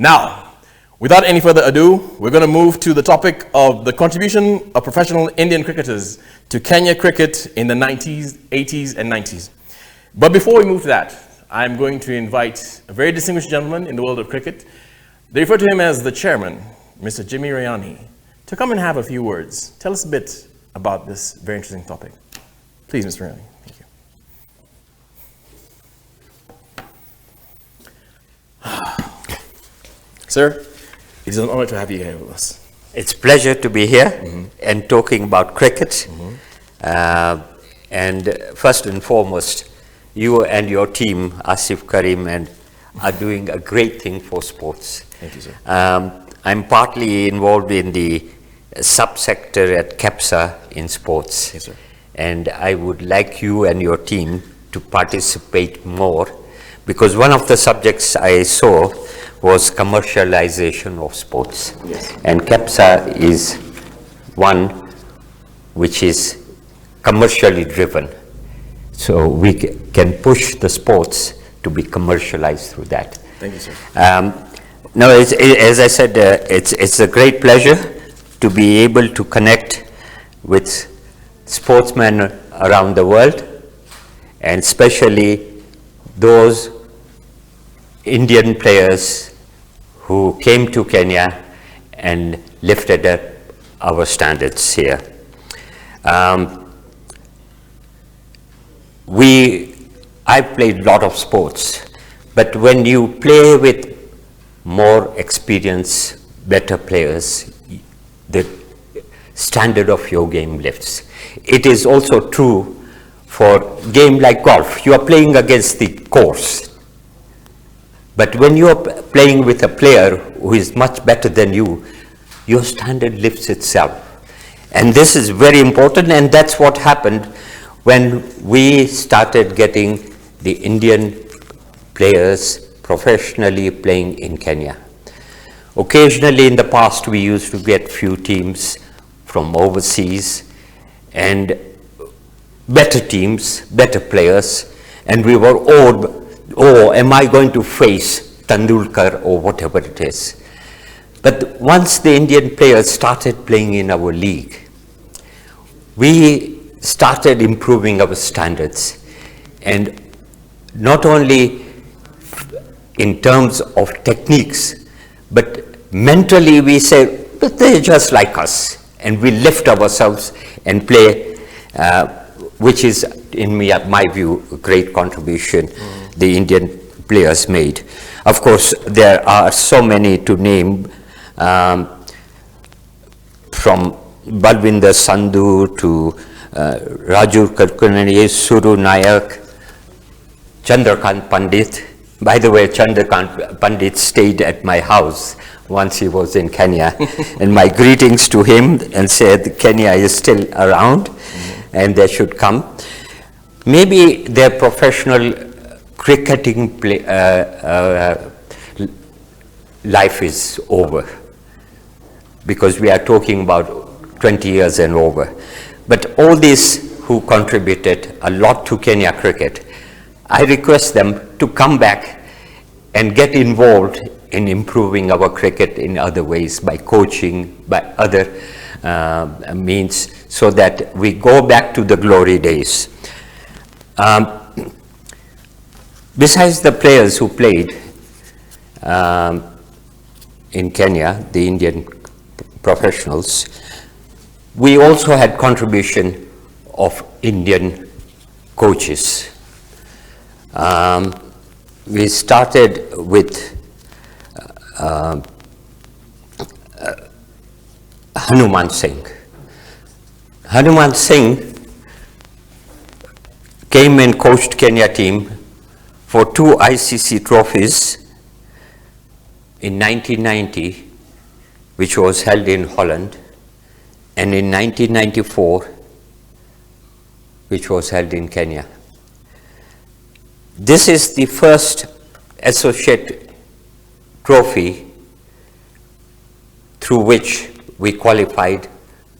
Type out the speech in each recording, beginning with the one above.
Now, without any further ado, we're going to move to the topic of the contribution of professional Indian cricketers to Kenya cricket in the 90s, 80s, and 90s. But before we move to that, I'm going to invite a very distinguished gentleman in the world of cricket. They refer to him as the chairman, Mr. Jimmy Rayani, to come and have a few words. Tell us a bit about this very interesting topic. Please, Mr. Rayani. Thank you. Sir, it is an honor to have you here with us. It's a pleasure to be here and talking about cricket. And first and foremost, you and your team, Asif Karim, are doing a great thing for sports. Thank you, sir. I'm partly involved in the subsector at KEPSA in sports. Yes, sir. And I would like you and your team to participate more, because one of the subjects I saw was commercialization of sports. Yes. And KEPSA is one which is commercially driven. So we can push the sports to be commercialized through that. Thank you, sir. Now, as I said, it's a great pleasure to be able to connect with sportsmen around the world, and especially those Indian players who came to Kenya and lifted up our standards here. I've played a lot of sports, but when you play with more experienced, better players, the standard of your game lifts. It is also true for a game like golf. You are playing against the course. But when you are playing with a player who is much better than you, your standard lifts itself. And this is very important, and that's what happened when we started getting the Indian players professionally playing in Kenya. Occasionally in the past we used to get few teams from overseas and better teams, better players, and we were awed, oh, am I going to face Tendulkar or whatever it is. But once the Indian players started playing in our league, we started improving our standards, and not only in terms of techniques, but mentally we say, but they're just like us, and we lift ourselves and play, which is, in my view, a great contribution the Indian players made. Of course, there are so many to name, from Balwinder Sandhu to Raju Kalkunani, Suru, Nayak, Chandrakant Pandit. By the way, Chandrakant Pandit stayed at my house once he was in Kenya, and my greetings to him, and said Kenya is still around and they should come. Maybe their professional cricketing life is over, because we are talking about 20 years and over. But all these who contributed a lot to Kenya cricket, I request them to come back and get involved in improving our cricket in other ways, by coaching, by other means, so that we go back to the glory days. Besides the players who played in Kenya, the Indian professionals, we also had contribution of Indian coaches. We started with Hanuman Singh. Hanuman Singh came and coached Kenya team for 2 ICC trophies in 1990, which was held in Holland, and in 1994, which was held in Kenya. This is the first associate trophy through which we qualified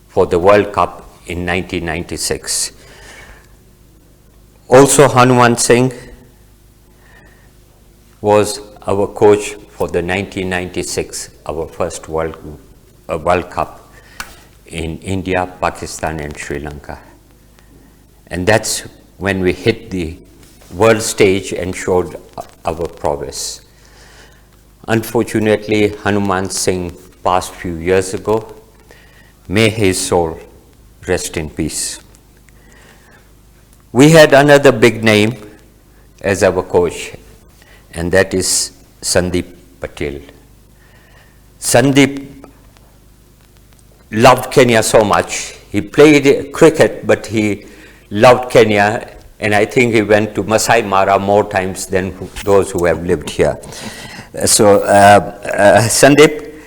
for the World Cup in 1996. Also, Hanuman Singh was our coach for the 1996, our first World Cup in India, Pakistan and Sri Lanka. And that's when we hit the world stage and showed our prowess. Unfortunately, Hanuman Singh passed few years ago. May his soul rest in peace. We had another big name as our coach, and that is Sandeep Patel. Sandeep loved Kenya so much. He played cricket, but he loved Kenya, and I think he went to Masai Mara more times than those who have lived here. So, Sandeep,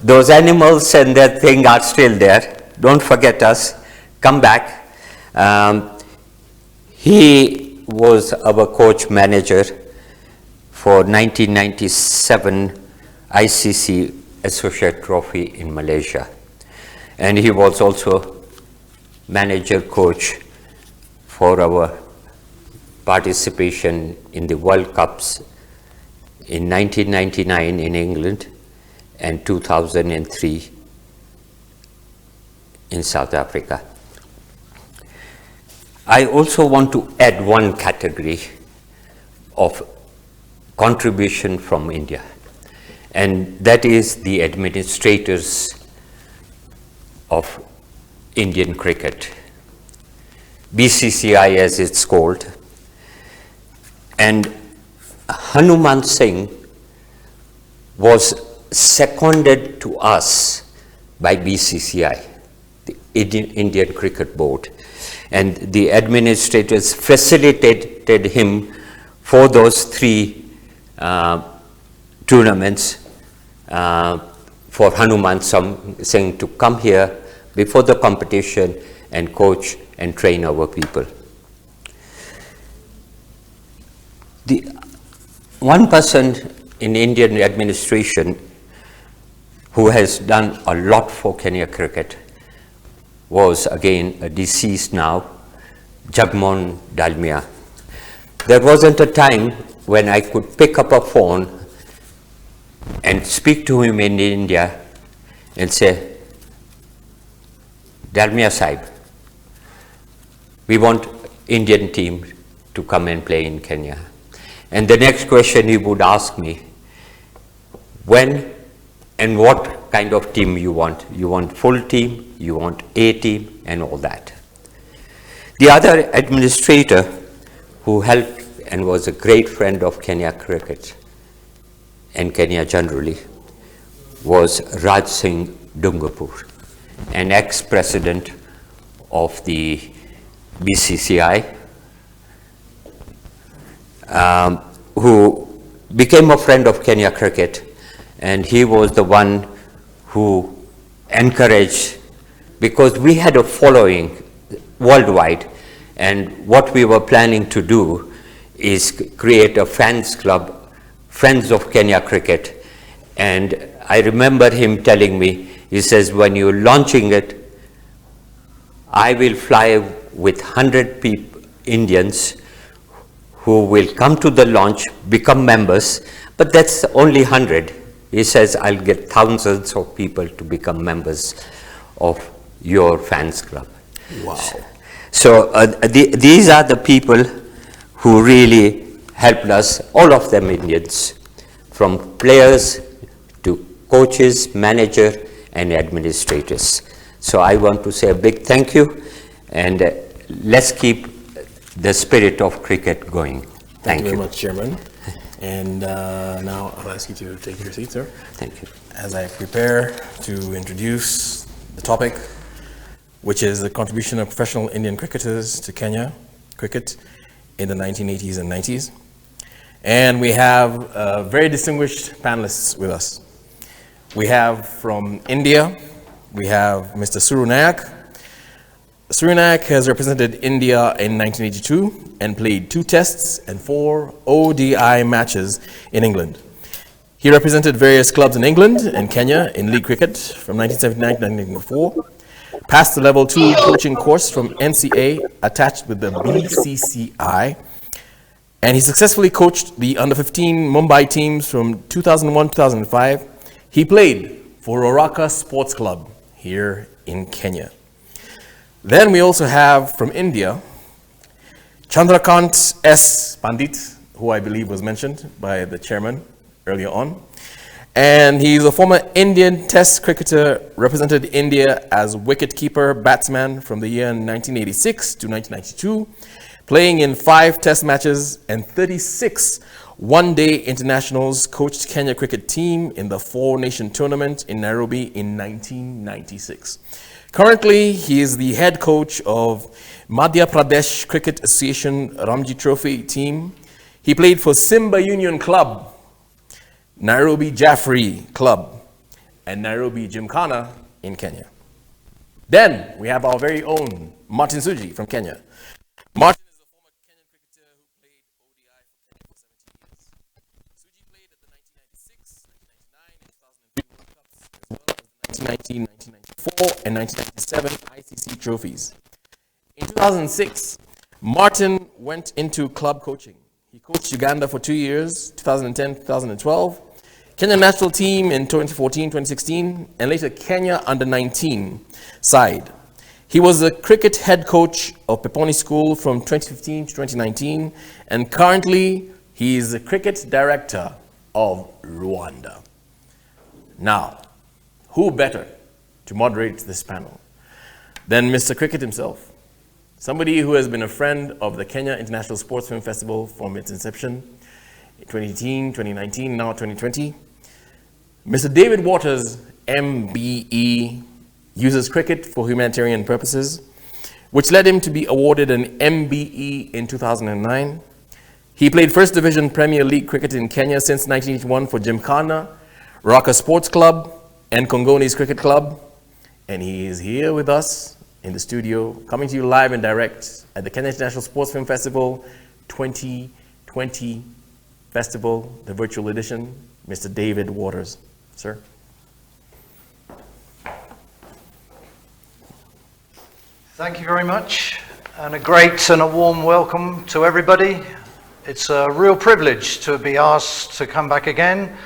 those animals and that thing are still there. Don't forget us. Come back. He was our coach manager for 1997 ICC Associate Trophy in Malaysia. And he was also manager coach for our participation in the World Cups in 1999 in England and 2003 in South Africa. I also want to add one category of contribution from India, and that is the administrators of Indian cricket, BCCI as it's called. And Hanuman Singh was seconded to us by BCCI, the Indian Cricket Board, and the administrators facilitated him for those three tournaments for Hanuman Singh to come here before the competition and coach and train our people. The one person in Indian administration who has done a lot for Kenya cricket was again a deceased now, Jagmohan Dalmia. There wasn't a time when I could pick up a phone and speak to him in India and say, Dalmia Sahib, we want Indian team to come and play in Kenya. And the next question he would ask me, when and what kind of team you want? You want full team, you want A team, and all that. The other administrator who helped and was a great friend of Kenya cricket and Kenya generally was Raj Singh Dungapur, an ex-president of the BCCI, who became a friend of Kenya cricket, and he was the one who encouraged, because we had a following worldwide, and what we were planning to do is create a fans club, Friends of Kenya Cricket. And I remember him telling me, he says, when you're launching it, I will fly with 100 Indians who will come to the launch, become members, but that's only 100. He says, I'll get thousands of people to become members of your fans club. Wow. So these are the people who really helped us, all of them Indians, from players to coaches, manager, and administrators. So I want to say a big thank you, and let's keep the spirit of cricket going. Thank you very much, Chairman. And now I'll ask you to take your seat, sir. Thank you. As I prepare to introduce the topic, which is the contribution of professional Indian cricketers to Kenya cricket in the 1980s and 90s. And we have very distinguished panelists with us. We have from India, we have Mr. Suru Nayak. Suru Nayak has represented India in 1982 and played 2 tests and 4 ODI matches in England. He represented various clubs in England and Kenya in league cricket from 1979 to 1994. Passed the level 2 coaching course from NCA attached with the BCCI And he successfully coached the under-15 Mumbai teams from 2001-2005. He played for Roraka Sports Club here in Kenya. Then we also have from India, Chandrakant S. Pandit, who I believe was mentioned by the chairman earlier on. And he's a former Indian Test cricketer, represented India as wicket-keeper batsman from the year 1986 to 1992, playing in 5 Test matches and 36 one-day internationals, coached Kenya cricket team in the 4-nation tournament in Nairobi in 1996. Currently, he is the head coach of Madhya Pradesh Cricket Association Ramji Trophy team. He played for Simba Union Club, Nairobi Jaffrey Club, and Nairobi Gymkhana in Kenya. Then we have our very own Martin Suji from Kenya. Martin is a former Kenyan cricketer who played ODI for Kenya for 17 years. Suji played at the 1996, 1999, and 2003 World Cups, as well as the 1990, 1994, and 1997 ICC trophies. In 2006, Martin went into club coaching. He coached Uganda for 2 years, 2010-2012, Kenya national team in 2014-2016, and later Kenya under-19 side. He was the cricket head coach of Peponi School from 2015 to 2019, and currently he is the cricket director of Rwanda. Now, who better to moderate this panel than Mr. Cricket himself? Somebody who has been a friend of the Kenya International Sports Film Festival from its inception in 2018, 2019, now 2020. Mr. David Waters, MBE, uses cricket for humanitarian purposes, which led him to be awarded an MBE in 2009. He played First Division Premier League cricket in Kenya since 1981 for Gymkhana, Roraka Sports Club, and Kongoni's Cricket Club. And he is here with us in the studio, coming to you live and direct at the Kenya International Sports Film Festival 2020 Festival, the virtual edition, Mr. David Waters. Sir. Thank you very much, and a great and a warm welcome to everybody. It's a real privilege to be asked to come back again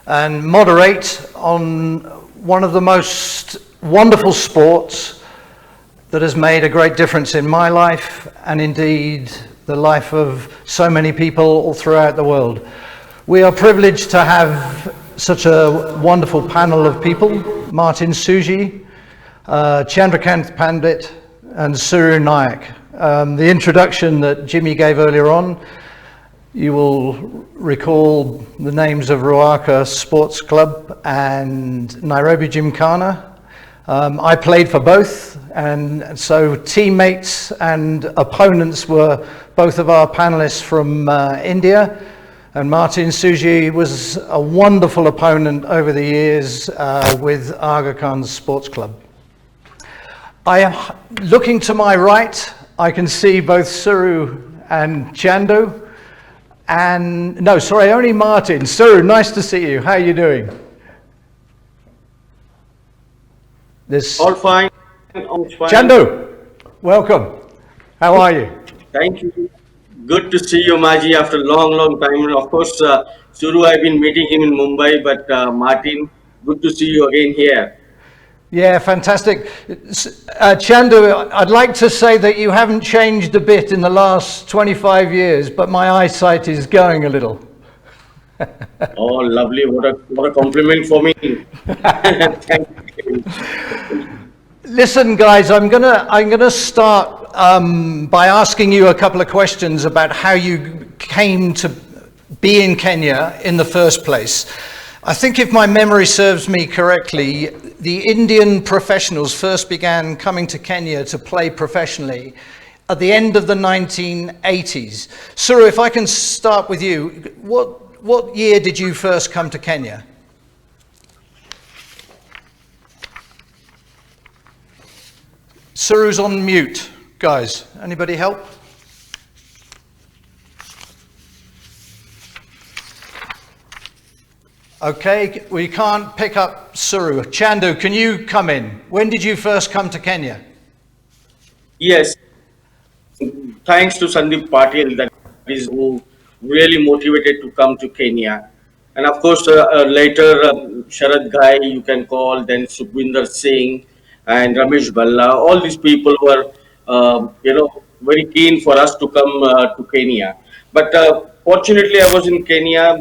and moderate on one of the most wonderful sports that has made a great difference in my life and indeed the life of so many people all throughout the world. We are privileged to have such a wonderful panel of people: Martin Suji, Chandrakant Pandit, and Suru Nayak. The introduction that Jimmy gave earlier on, you will recall the names of Roraka Sports Club and Nairobi Gymkhana. I played for both, and so teammates and opponents were both of our panelists from India. And Martin Suji was a wonderful opponent over the years with Aga Khan's Sports Club. Looking to my right, I can see both Suru and Chandu. And, no, sorry, only Martin. Suru, nice to see you. How are you doing? All fine. All fine. Chandu, welcome. How are you? Thank you. Good to see you, Maji, after a long, long time. Of course, Suru, I've been meeting him in Mumbai, but Martin, good to see you again here. Yeah, fantastic. Chandu, I'd like to say that you haven't changed a bit in the last 25 years, but my eyesight is going a little. Oh, lovely. What a compliment for me. Thank you. Listen, guys, I'm gonna start by asking you a couple of questions about how you came to be in Kenya in the first place. I think if my memory serves me correctly, the Indian professionals first began coming to Kenya to play professionally at the end of the 1980s. Suru, if I can start with you, what year did you first come to Kenya? Suru's on mute, guys. Anybody help? Okay, we can't pick up Suru. Chandu, can you come in? When did you first come to Kenya? Yes. Thanks to Sandeep Patil, that is who really motivated to come to Kenya. And of course, later Sharad Ghai you can call, then Sukhwinder Singh and Ramesh Balla. All these people were, very keen for us to come to Kenya. But fortunately, I was in Kenya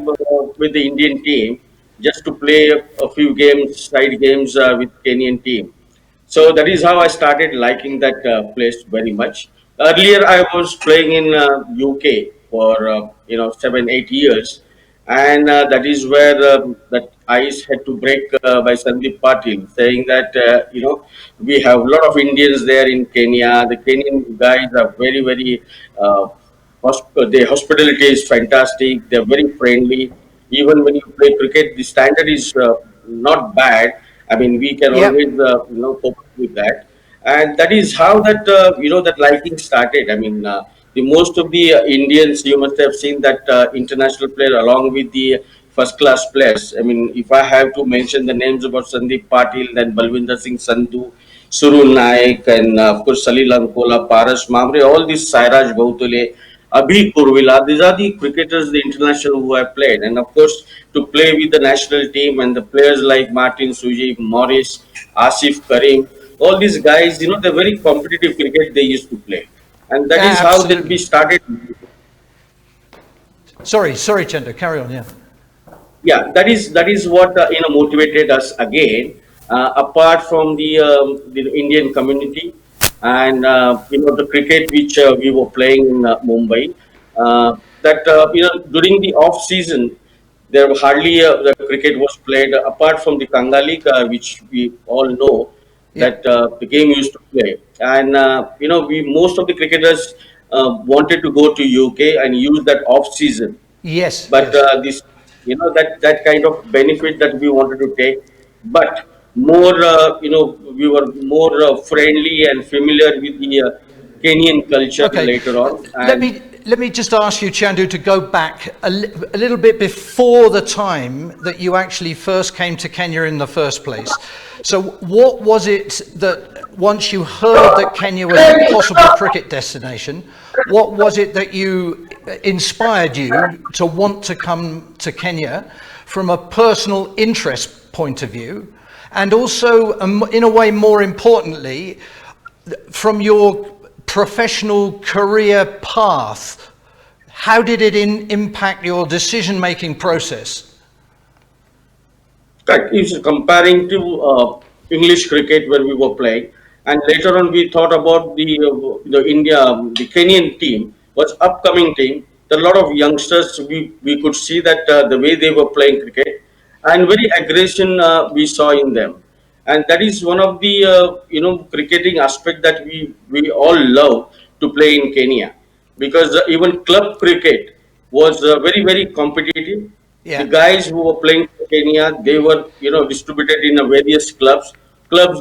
with the Indian team just to play a few games, side games with Kenyan team. So that is how I started liking that place very much. Earlier, I was playing in UK for 7 8 years, and that is where that ice had to break by Sandeep Patil, saying that we have a lot of Indians there in Kenya. The Kenyan guys are very uh, the hospitality is fantastic. They're very friendly. Even when you play cricket, the standard is not bad. I mean, we can Yep. always cope up with that, and that is how that that liking started. I mean, the most of the Indians you must have seen that international player along with the first class players. I mean, if I have to mention the names about Sandeep Patil, then Balwinder Singh Sandhu, Suru Nayak, and of course Salil Ankola, Paras Mamre, all these Sairaj Gautale, Abhi Kurvila, these are the cricketers, the international who have played. And of course, to play with the national team and the players like Martin Suji, Morris, Asif Karim, all these guys, they're very competitive cricket they used to play. And that is how that we Absolutely. started. Sorry, Chandra, carry on, yeah. Yeah, that is what motivated us again. Apart from the Indian community and the cricket which we were playing in Mumbai, that during the off season there were hardly the cricket was played apart from the Kanga League, which we all know Yeah. that the game used to play, and we most of the cricketers wanted to go to UK and use that off season, Yes, but yes. this that kind of benefit that we wanted to take, but more we were more friendly and familiar with the Kenyan culture Okay. later on. Let And me just ask you, Chandu, to go back a little bit before the time that you actually first came to Kenya in the first place. So what was it that once you heard that Kenya was a possible cricket destination, what was it that inspired you to want to come to Kenya from a personal interest point of view, and also, in a way, more importantly, from your professional career path, how did it impact your decision-making process? correct, if comparing to English cricket where we were playing, and later on we thought about the India, the Kenyan team was upcoming team. There are a lot of youngsters. We could see that the way they were playing cricket and very aggression we saw in them, and that is one of the cricketing aspect that we all love to play in Kenya, because even club cricket was very competitive. The Yeah. guys who were playing for Kenya, they were distributed in various clubs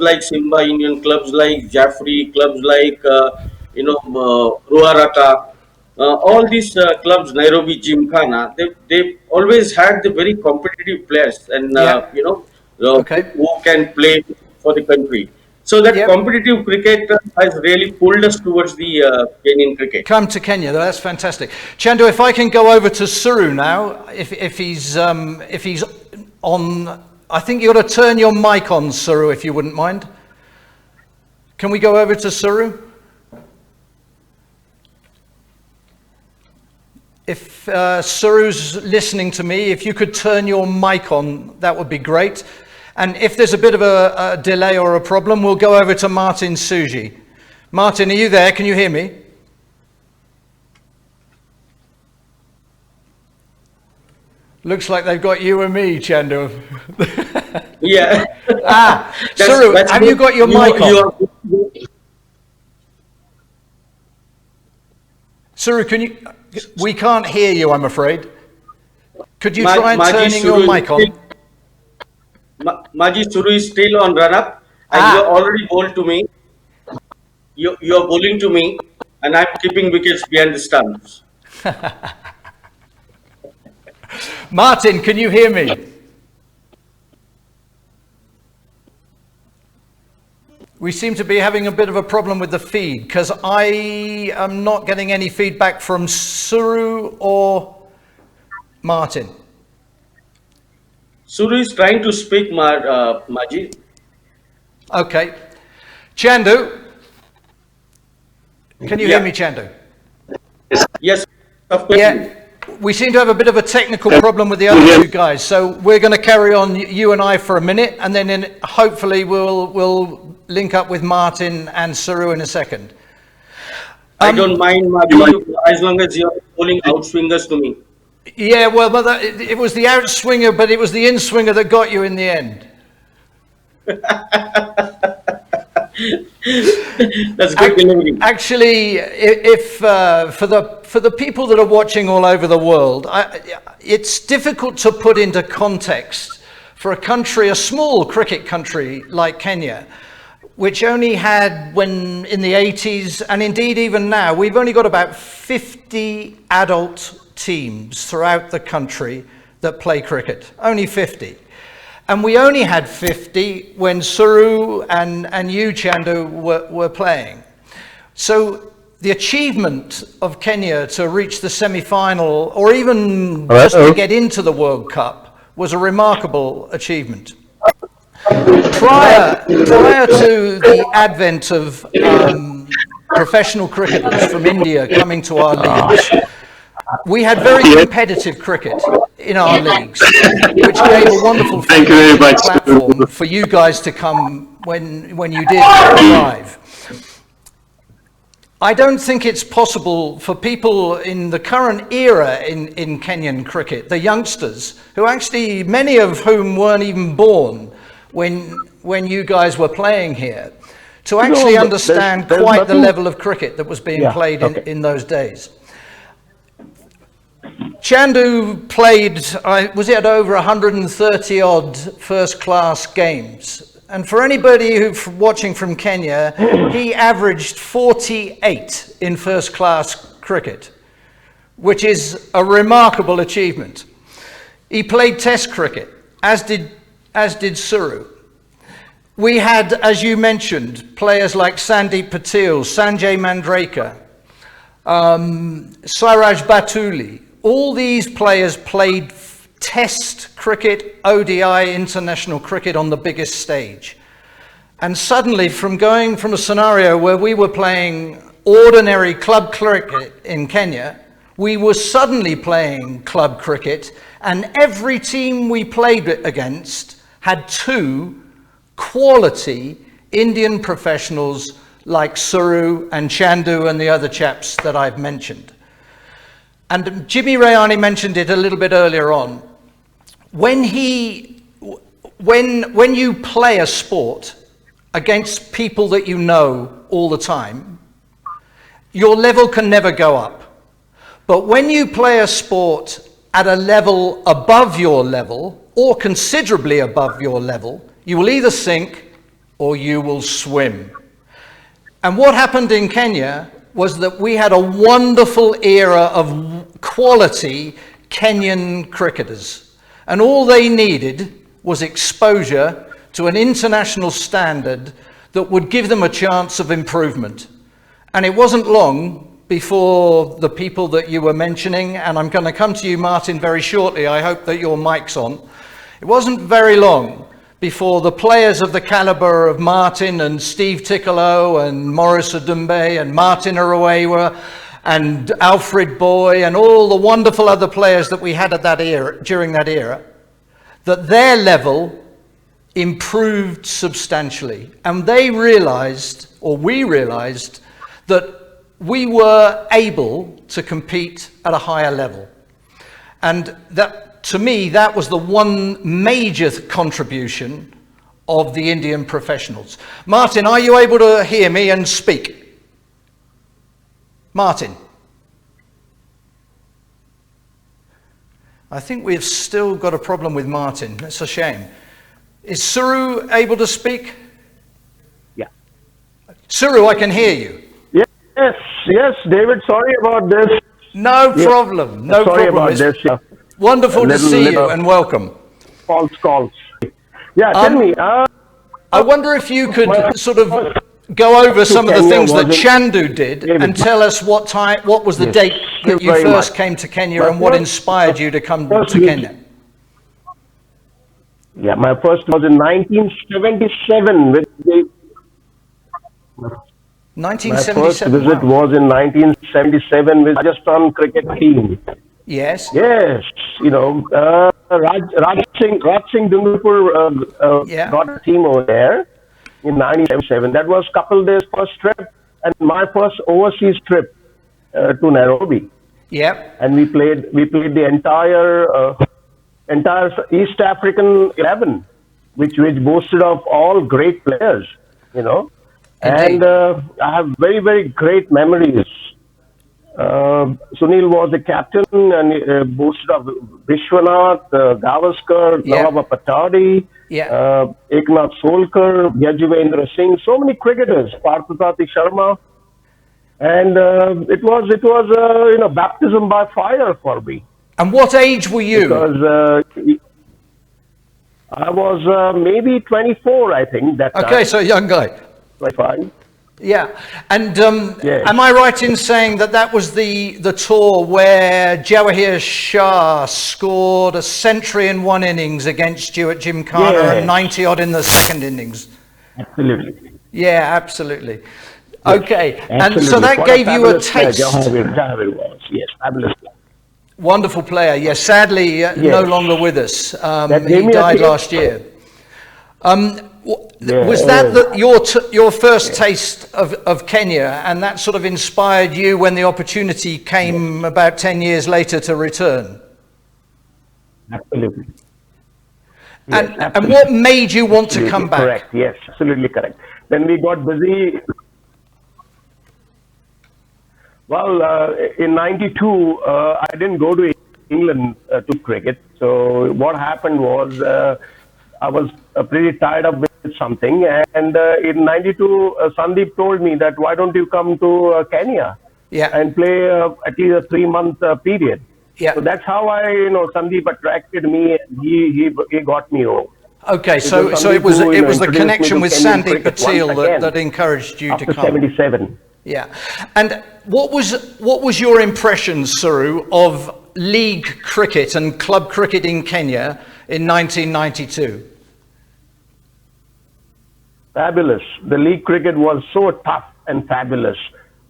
like Simba Union, clubs like Jaffrey, clubs like Ruaraka, all these clubs, Nairobi, Gymkhana, they always had the very competitive players, and Yeah. Okay. who can play for the country. So that Yep. competitive cricket has really pulled us towards the Kenyan cricket. Come to Kenya. That's fantastic. Chandu, if I can go over to Suru now, if he's on, I think you ought to turn your mic on, Suru, if you wouldn't mind. Can we go over to Suru? If Suru's listening to me, if you could turn your mic on, that would be great. And if there's a bit of a delay or a problem, we'll go over to Martin Suji. Martin, are you there? Can you hear me? Looks like they've got you and me, Chandu. Yeah. Suru, have you got your mic on? Suru, we can't hear you, I'm afraid. Could you try and turning your mic on? Maji Suru is still on run up, and you're already bowled to me. You're bowling to me, and I'm keeping wickets behind the stumps. Martin, can you hear me? We seem to be having a bit of a problem with the feed, because I am not getting any feedback from Suru or Martin. Suru is trying to speak, Majid. Okay. Chandu. Can you hear me, Chandu? Yes, of course. Yeah. We seem to have a bit of a technical problem with the other two guys, so we're going to carry on, you and I, for a minute, and then hopefully we'll link up with Martin and Suru in a second. I don't mind, Majid, as long as you're pulling out swingers to me. Yeah, well, it was the outswinger, but it was the in-swinger that got you in the end. That's good delivery. Actually, if for the people that are watching all over the world, it's difficult to put into context for a country, a small cricket country like Kenya, which only had, when in the 80s, and indeed even now, we've only got about 50 adult teams throughout the country that play cricket. Only 50. And we only had 50 when Suru and you, Chandu, were playing. So the achievement of Kenya to reach the semi-final, or even just to get into the World Cup, was a remarkable achievement. Prior to the advent of professional cricketers from India coming to our leagues, we had very competitive cricket in our leagues, which gave a wonderful platform for you guys to come when you did arrive. I don't think it's possible for people in the current era in Kenyan cricket, the youngsters, who actually, many of whom weren't even born when you guys were playing here, to actually understand quite the level of cricket that was being played in those days. Chandu played, was it over 130 odd first-class games? And for anybody who's watching from Kenya, he averaged 48 in first-class cricket, which is a remarkable achievement. He played Test cricket, as did Suru. We had, as you mentioned, players like Sandeep Patil, Sanjay Mandraker, Siraj Batuli. All these players played Test cricket, ODI, international cricket on the biggest stage. And suddenly, from going from a scenario where we were playing ordinary club cricket in Kenya, we were suddenly playing club cricket, and every team we played against had two quality Indian professionals like Suru and Chandu and the other chaps that I've mentioned. And Jimmy Rayani mentioned it a little bit earlier on. When you play a sport against people that you know all the time, your level can never go up. But when you play a sport at a level above your level, or considerably above your level, you will either sink or you will swim. And what happened in Kenya was that we had a wonderful era of quality Kenyan cricketers. And all they needed was exposure to an international standard that would give them a chance of improvement. And it wasn't long before the people that you were mentioning, and I'm going to come to you, Martin, very shortly. I hope that your mic's on. It wasn't very long before the players of the caliber of Martin and Steve Ticcolo and Maurice Odumbe and Martin Arawewa and Alfred Boy and all the wonderful other players that we had at that era, during that era, that their level improved substantially. And they realized, or we realized, that we were able to compete at a higher level. And that, to me, that was the one major contribution of the Indian professionals. Martin, are you able to hear me and speak? Martin. I think we've still got a problem with Martin. That's a shame. Is Suru able to speak? Yeah. Suru, I can hear you. Yes, David, sorry about this. No problem. No sorry problem. About this. Yeah. Wonderful to see you and welcome. False calls. Yeah, tell me. I wonder if you could sort of go over some of the Kenya things that wasn't- Chandu did and tell us what was the Yes, date thank that you you very first much. came to Kenya My and what first- inspired you to come first to week- Kenya? Yeah, my first was in 1977 with the. My first 1977. visit Wow. was in 1977 with Rajasthan cricket team. Yes. Yes, Raj Singh Dungapur Yeah. got a team over there in 1977. That was couple days first trip and my first overseas trip to Nairobi. Yep. And we played the entire East African 11, which boasted of all great players, Indeed. And I have very, very great memories. Sunil was the captain and boasted of Vishwanath, Gavaskar, Yeah. Nawab Patadi, Yeah. Eknath Solkar, Yajuvendra Singh, so many cricketers, Parthatati Sharma. And it was baptism by fire for me. And what age were you? Because I was maybe 24, I think, that Okay, time. so a young guy. 25. Yeah. And Yes. am I right in saying that was the tour where Jawahir Shah scored a century in one innings against Stuart Gymkhana Yes. and 90 odd in the second innings? Absolutely. Yeah, absolutely. Okay. And so Absolutely. that What gave you a fabulous player taste. Jawahir was. Yes, fabulous player. Wonderful player. Yes, sadly no Yes. longer with us. That He gave me a died taste. last year. Yeah. Was that your first taste of Kenya, and that sort of inspired you when the opportunity came about 10 years later to return? Absolutely. And what made you want to come back? Correct. Yes, absolutely correct. Then we got busy. Well, in '92, I didn't go to England to cricket. So what happened was I was pretty tied up with something. And in '92, Sandeep told me that why don't you come to Kenya Yeah. and play at least a 3-month period. Yeah. So that's how Sandeep attracted me. He got me over. Okay, so Because it was Sandeep, it was the introduced me connection to with Kenyan Sandeep cricket Patil once again that encouraged you to after come. '77. Yeah, and what was your impression, Suru, of league cricket and club cricket in Kenya in 1992? Fabulous. The league cricket was so tough and fabulous.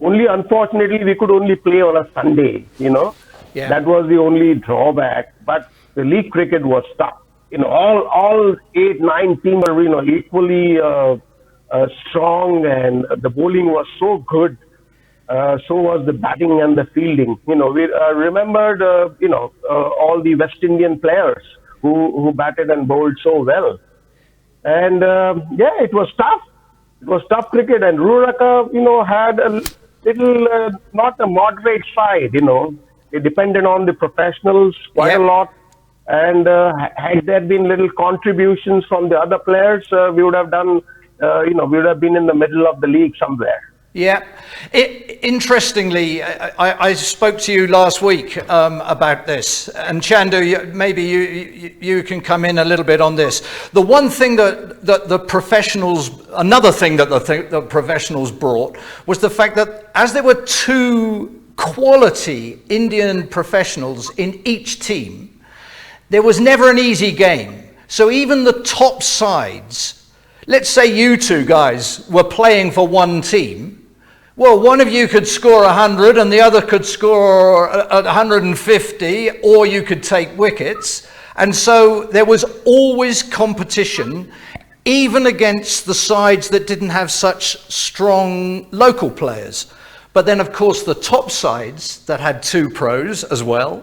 Only unfortunately we could only play on a Sunday. Yeah. That was the only drawback. But the league cricket was tough. All 8-9 teams were equally strong, and the bowling was so good. So was the batting and the fielding. We remembered all the West Indian players who batted and bowled so well. And it was tough. It was tough cricket, and Ruraka, had a little not a moderate side. It depended on the professionals quite Yep. a lot. And had there been little contributions from the other players, we would have done. We would have been in the middle of the league somewhere. Yeah. Interestingly, I spoke to you last week about this, and Chandu, maybe you can come in a little bit on this. The one thing that the professionals, another thing that the professionals brought was the fact that as there were two quality Indian professionals in each team, there was never an easy game. So even the top sides, let's say you two guys were playing for one team. Well, one of you could score 100 and the other could score 150, or you could take wickets. And so there was always competition, even against the sides that didn't have such strong local players. But then, of course, the top sides that had two pros as well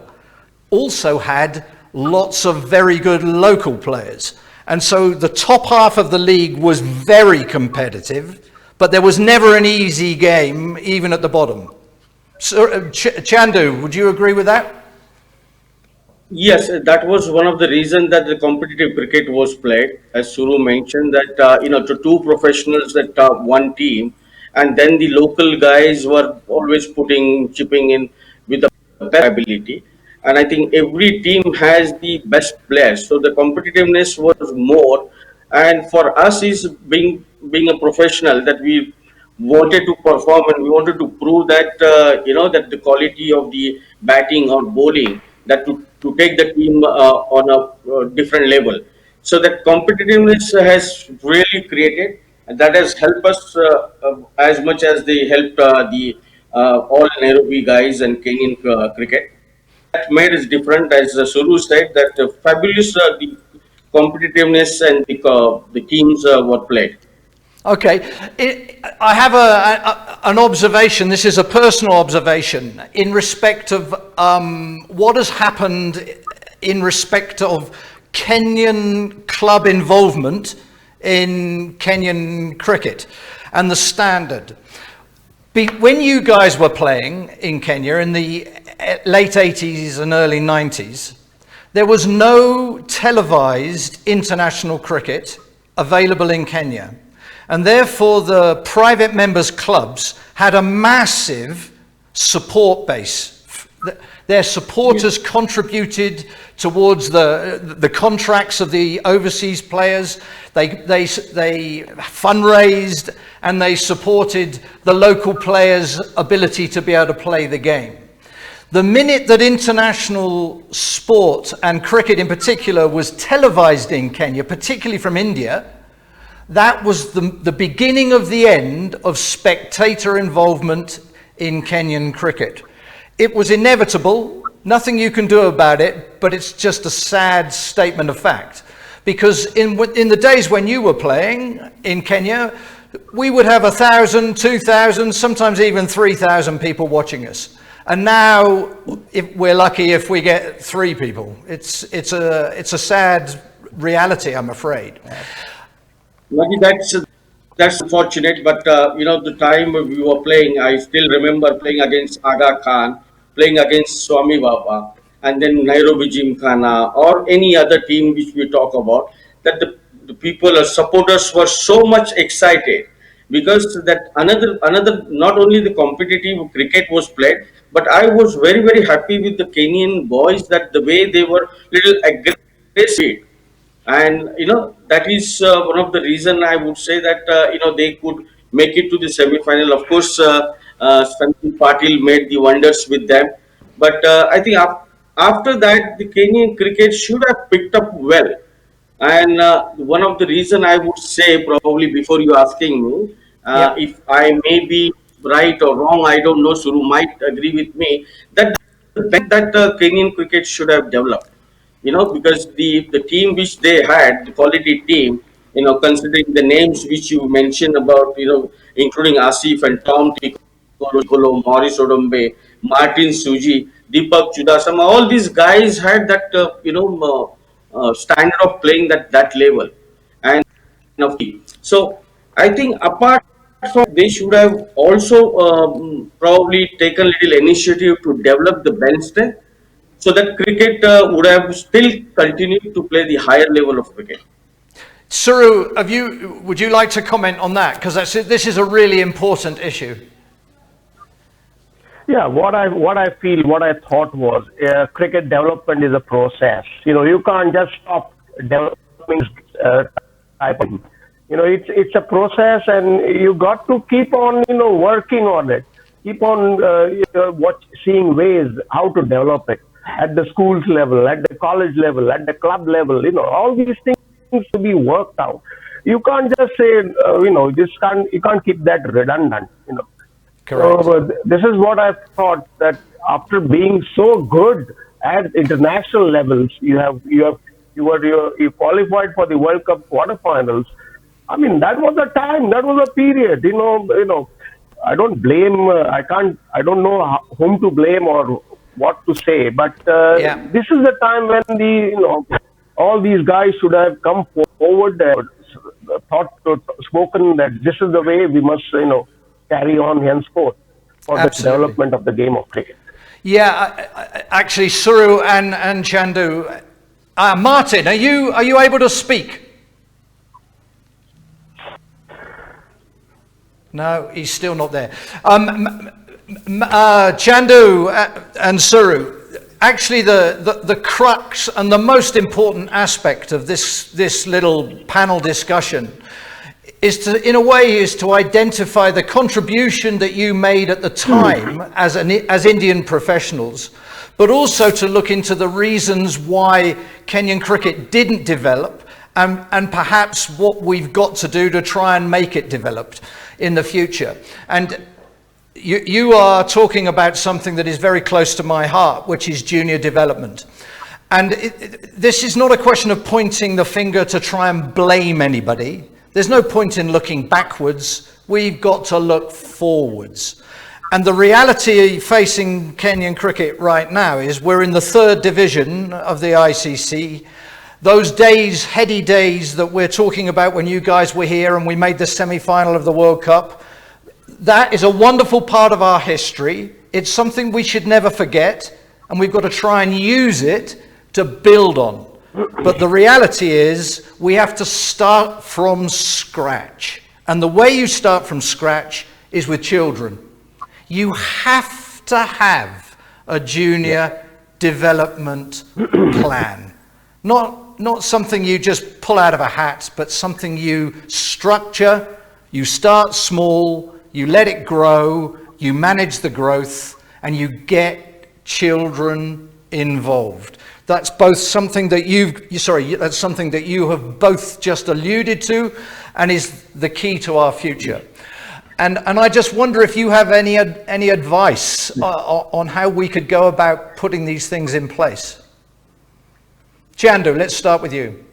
also had lots of very good local players. And so the top half of the league was very competitive, but there was never an easy game, even at the bottom. So, Chandu, would you agree with that? Yes, that was one of the reasons that the competitive cricket was played, as Suru mentioned, that to two professionals that one team, and then the local guys were always chipping in with the best ability. And I think every team has the best players, so the competitiveness was more. And for us, is being a professional, that we wanted to perform and we wanted to prove that that the quality of the batting or bowling, that to take the team on a different level. So that competitiveness has really created, and that has helped us as much as they helped the all Nairobi guys and Kenyan cricket. That made us different, as Suru said, that fabulous the competitiveness and the teams were played. Okay, I have an observation. This is a personal observation in respect of what has happened in respect of Kenyan club involvement in Kenyan cricket and the standard. When you guys were playing in Kenya in the late 80s and early 90s, there was no televised international cricket available in Kenya. And therefore, the private members' clubs had a massive support base. Their supporters contributed towards the contracts of the overseas players. They fundraised and they supported the local players' ability to be able to play the game. The minute that international sport and cricket in particular was televised in Kenya, particularly from India, that was the beginning of the end of spectator involvement in Kenyan cricket. It was inevitable, nothing you can do about it, but it's just a sad statement of fact. Because in the days when you were playing in Kenya, we would have 1,000, 2,000, sometimes even 3,000 people watching us. And now, if we're lucky if we get 3 people. It's a sad reality, I'm afraid. Maybe that's unfortunate, but the time we were playing, I still remember playing against Aga Khan, playing against Swami Baba, and then Nairobi Gymkhana, or any other team which we talk about, that the people, supporters were so much excited because that another not only the competitive cricket was played, but I was very, very happy with the Kenyan boys, that the way they were little aggressive. And that is one of the reason I would say that they could make it to the semi-final. Of course, Sandeep Patil made the wonders with them, but I think after that the Kenyan cricket should have picked up well. And one of the reason I would say, probably before you asking me, if I may be right or wrong, I don't know. Suru might agree with me that Kenyan cricket should have developed. Because the team which they had, the quality team, considering the names which you mentioned about, including Asif and Tom Tikolo, Maurice Odombe, Martin Suji, Deepak Chudasama, all these guys had that, standard of playing that level. And so I think apart from, they should have also probably taken little initiative to develop the bench strength, so that cricket would have still continued to play the higher level of cricket. Suru, would you like to comment on that? Because this is a really important issue. Yeah, what I thought was cricket development is a process. You can't just stop developing type of. It's a process, and you got to keep on working on it. Keep on seeing ways how to develop it at the schools level, at the college level, at the club level. All these things to be worked out. You can't just say you can't keep that redundant. Correct. So this is what I thought, that after being so good at international levels, you qualified for the World Cup quarterfinals. I mean, that was a time, that was a period. I don't blame. I don't know whom to blame or what to say, but this is the time when all these guys should have come forward, spoken that this is the way we must carry on henceforth for the development of the game of cricket. Yeah, actually, Suru and Chandu, Martin, are you able to speak? No, he's still not there. Chandu and Suru, actually the crux and the most important aspect of this little panel discussion is to, in a way, is to identify the contribution that you made at the time as Indian professionals, but also to look into the reasons why Kenyan cricket didn't develop, and perhaps what we've got to do to try and make it developed in the future. And you are talking about something that is very close to my heart, which is junior development. And this is not a question of pointing the finger to try and blame anybody. There's no point in looking backwards. We've got to look forwards. And the reality facing Kenyan cricket right now is we're in the 3rd division of the ICC. Those days, heady days that we're talking about when you guys were here and we made the semi-final of the World Cup, that is a wonderful part of our history. It's something we should never forget, and we've got to try and use it to build on. But the reality is we have to start from scratch. And the way you start from scratch is with children. You have to have a junior development plan. Not something you just pull out of a hat, but something you structure. You start small, you let it grow, you manage the growth, and you get children involved. That's both something that that's something that you have both just alluded to, and is the key to our future. And I just wonder if you have any advice on how we could go about putting these things in place. Chandu, let's start with you.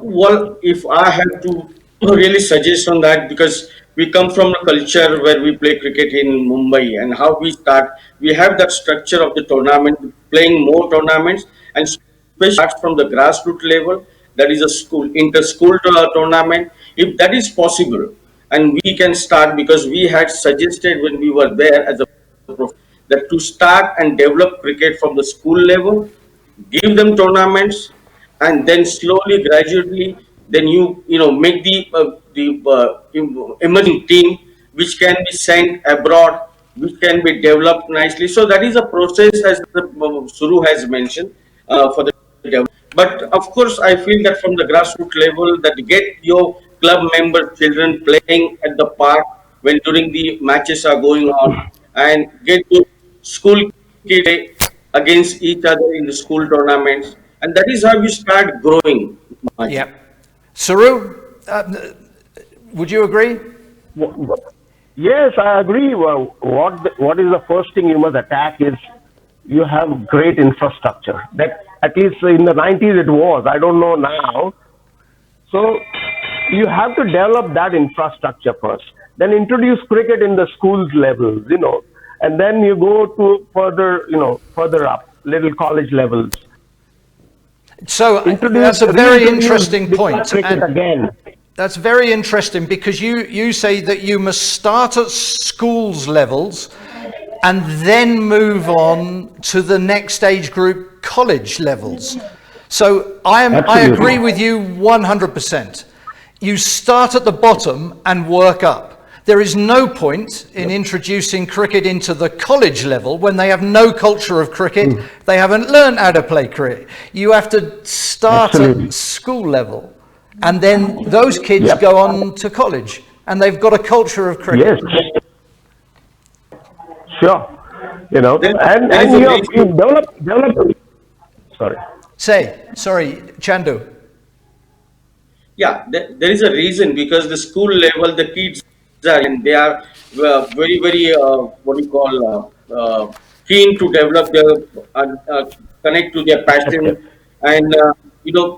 Well, if I have to really suggest on that, because we come from a culture where we play cricket in Mumbai, and how we start, we have that structure of the tournament, playing more tournaments, and especially starts from the grassroots level. That is a school, inter-school tournament. If that is possible, and we can start, because we had suggested when we were there as a prof, that to start and develop cricket from the school level, give them tournaments, and then slowly, gradually, then you make the emerging team, which can be sent abroad, which can be developed nicely. So that is a process, as Suru has mentioned, for the development. But of course, I feel that from the grassroots level, that get your club member children playing at the park when during the matches are going on, and get your school kids against each other in the school tournaments, and that is how you start growing. Yeah. Suru, would you agree? Yes, I agree. Well, what is the first thing you must attack is you have great infrastructure. That at least in the 90s it was. I don't know now. So you have to develop that infrastructure first. Then introduce cricket in the schools levels, and then you go to further up, little college levels. So that's a very interesting point. And again. That's very interesting, because you say that you must start at schools levels and then move on to the next age group, college levels. So I agree with you 100%. You start at the bottom and work up. There is no point in introducing cricket into the college level when they have no culture of cricket. They haven't learned how to play cricket. You have to start at school level, and then those kids go on to college, and they've got a culture of cricket. Yes. Sure. And you develop. Sorry. Sorry, Chandu. Yeah, there is a reason, because the school level, the kids and they are very, very keen to develop their connect to their passion, and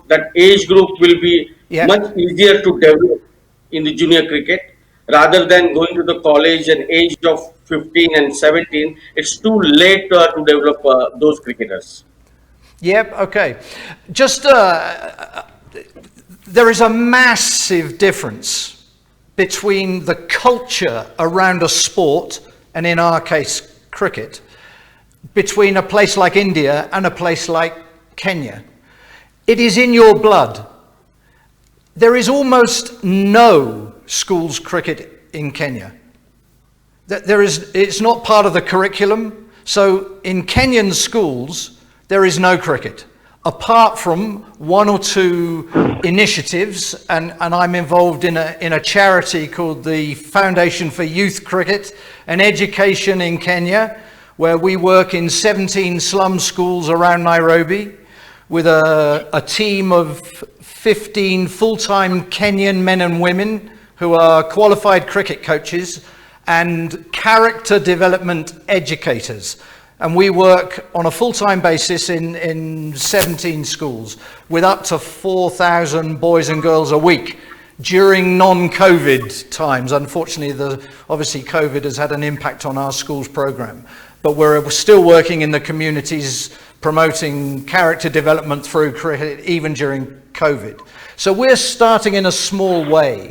that age group will be much easier to develop in the junior cricket, rather than going to the college and age of 15 and 17. It's too late to develop those cricketers. Yep. Okay. Just there is a massive difference between the culture around a sport, and in our case, cricket, between a place like India and a place like Kenya. It is in your blood. There is almost no schools cricket in Kenya. It's not part of the curriculum. So in Kenyan schools, there is no cricket. apart from one or two initiatives, and I'm involved in a charity called the Foundation for Youth Cricket and Education in Kenya, where we work in 17 slum schools around Nairobi with a team of 15 full-time Kenyan men and women who are qualified cricket coaches and character development educators. And we work on a full-time basis in 17 schools with up to 4,000 boys and girls a week during non-COVID times. Unfortunately, obviously COVID has had an impact on our schools program, but we're still working in the communities promoting character development through cricket even during COVID. So we're starting in a small way.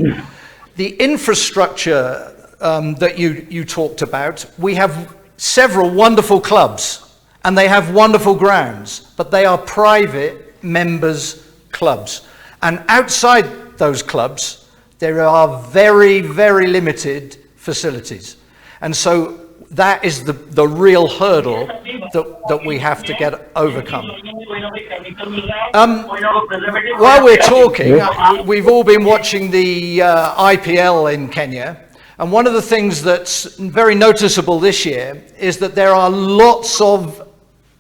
The infrastructure that you talked about, we have several wonderful clubs and they have wonderful grounds, but they are private members clubs. And outside those clubs, there are very, very limited facilities. And so that is the real hurdle that we have to get overcome. While we're talking, we've all been watching the IPL in Kenya. And one of the things that's very noticeable this year is that there are lots of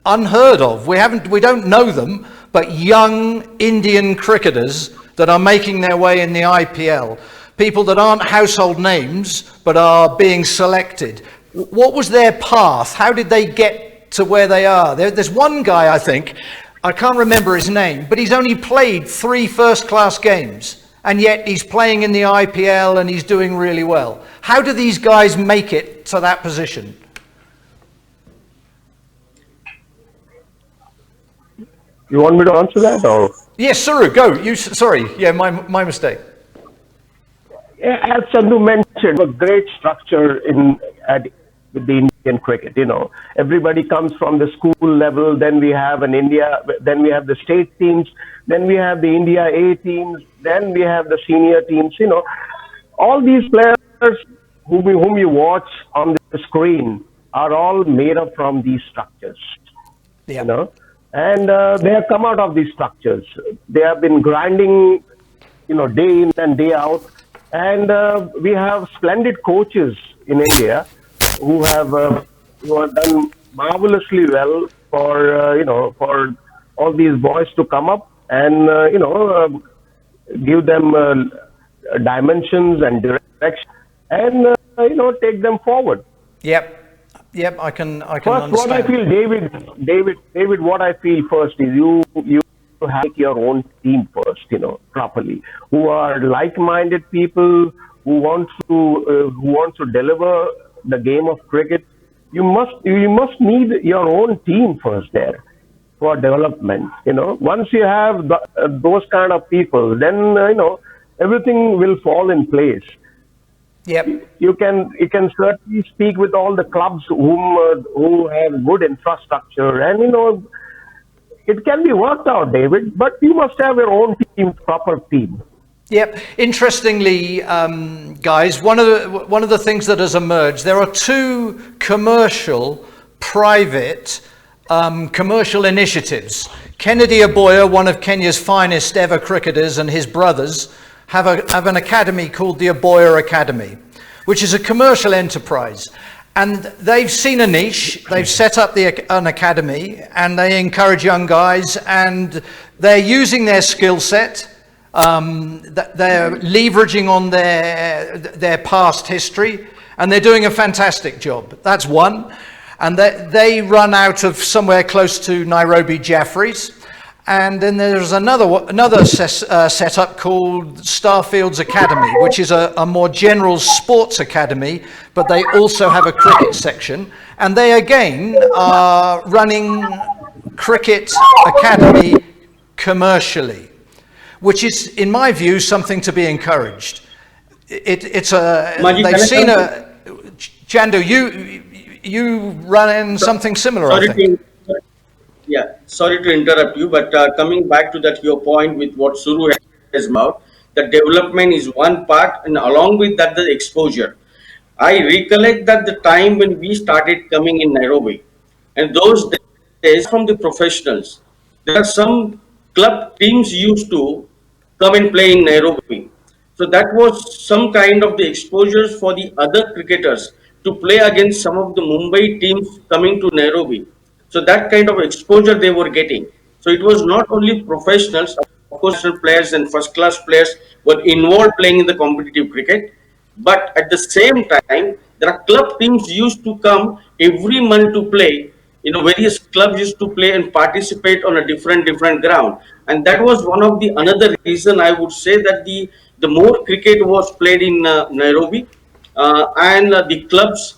unheard of, we don't know them, but young Indian cricketers that are making their way in the IPL. People that aren't household names, but are being selected. What was their path? How did they get to where they are? There's one guy, I think, I can't remember his name, but he's only played 3 first-class games. And yet he's playing in the IPL and he's doing really well. How do these guys make it to that position? You want me to answer that, or? Yes, Suru, go. Sorry, yeah, my mistake. Yeah, as Chandu mentioned, a great structure with the Indian cricket. You know, everybody comes from the school level. Then we have then we have the state teams. Then we have the India A teams. Then we have the senior teams. You know, all these players whom you watch on the screen are all made up from these structures. Yeah. You know, and they have come out of these structures. They have been grinding, you know, day in and day out. And we have splendid coaches in India who have done marvelously well for for all these boys to come up and give them dimensions and direction and take them forward. Yep, I can first, understand. What I feel, David, what I feel first is you have your own team first, properly, who are like-minded people who want to deliver the game of cricket. You must need your own team first there for development. Once you have those kind of people, then everything will fall in place. Yep. You can certainly speak with all the clubs who have good infrastructure, and it can be worked out, David. But you must have your own team, proper team. Yep. Interestingly, guys, one of the things that has emerged, there are two private commercial initiatives. Kennedy Aboya, one of Kenya's finest ever cricketers, and his brothers have an academy called the Aboya Academy, which is a commercial enterprise. And they've seen a niche, they've set up an academy, and they encourage young guys, and they're using their skill set. They're leveraging on their past history, and they're doing a fantastic job. That's one. And they run out of somewhere close to Nairobi Jaffrey's. And then there's another setup called Starfield's Academy, which is a more general sports academy, but they also have a cricket section. And they again are running cricket academy commercially, which is, in my view, something to be encouraged. They've seen Chandu, you run something similar, I think. Sorry to interrupt you, but coming back to your point with what Suru has about, the development is one part, and along with that, the exposure. I recollect that the time when we started coming in Nairobi, and those days from the professionals, there are some club teams used to come and play in Nairobi. So that was some kind of the exposures for the other cricketers to play against some of the Mumbai teams coming to Nairobi. So that kind of exposure they were getting. So it was not only professionals, of course, national players and first class players were involved playing in the competitive cricket. But at the same time, there are club teams used to come every month to play. You know, various clubs used to play and participate on a different ground, and that was one of the another reason I would say that the more cricket was played in Nairobi, and the clubs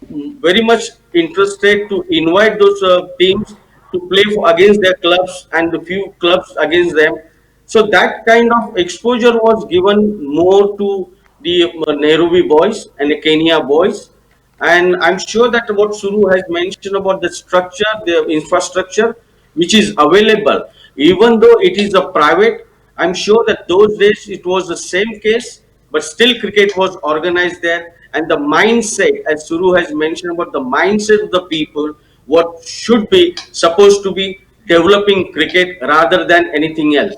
very much interested to invite those teams to play against their clubs and the few clubs against them. So that kind of exposure was given more to the Nairobi boys and the Kenya boys. And I'm sure that what Suru has mentioned about the structure, the infrastructure, which is available, even though it is a private, I'm sure that those days it was the same case, but still cricket was organized there. And the mindset, as Suru has mentioned about the mindset of the people, what should be supposed to be developing cricket rather than anything else.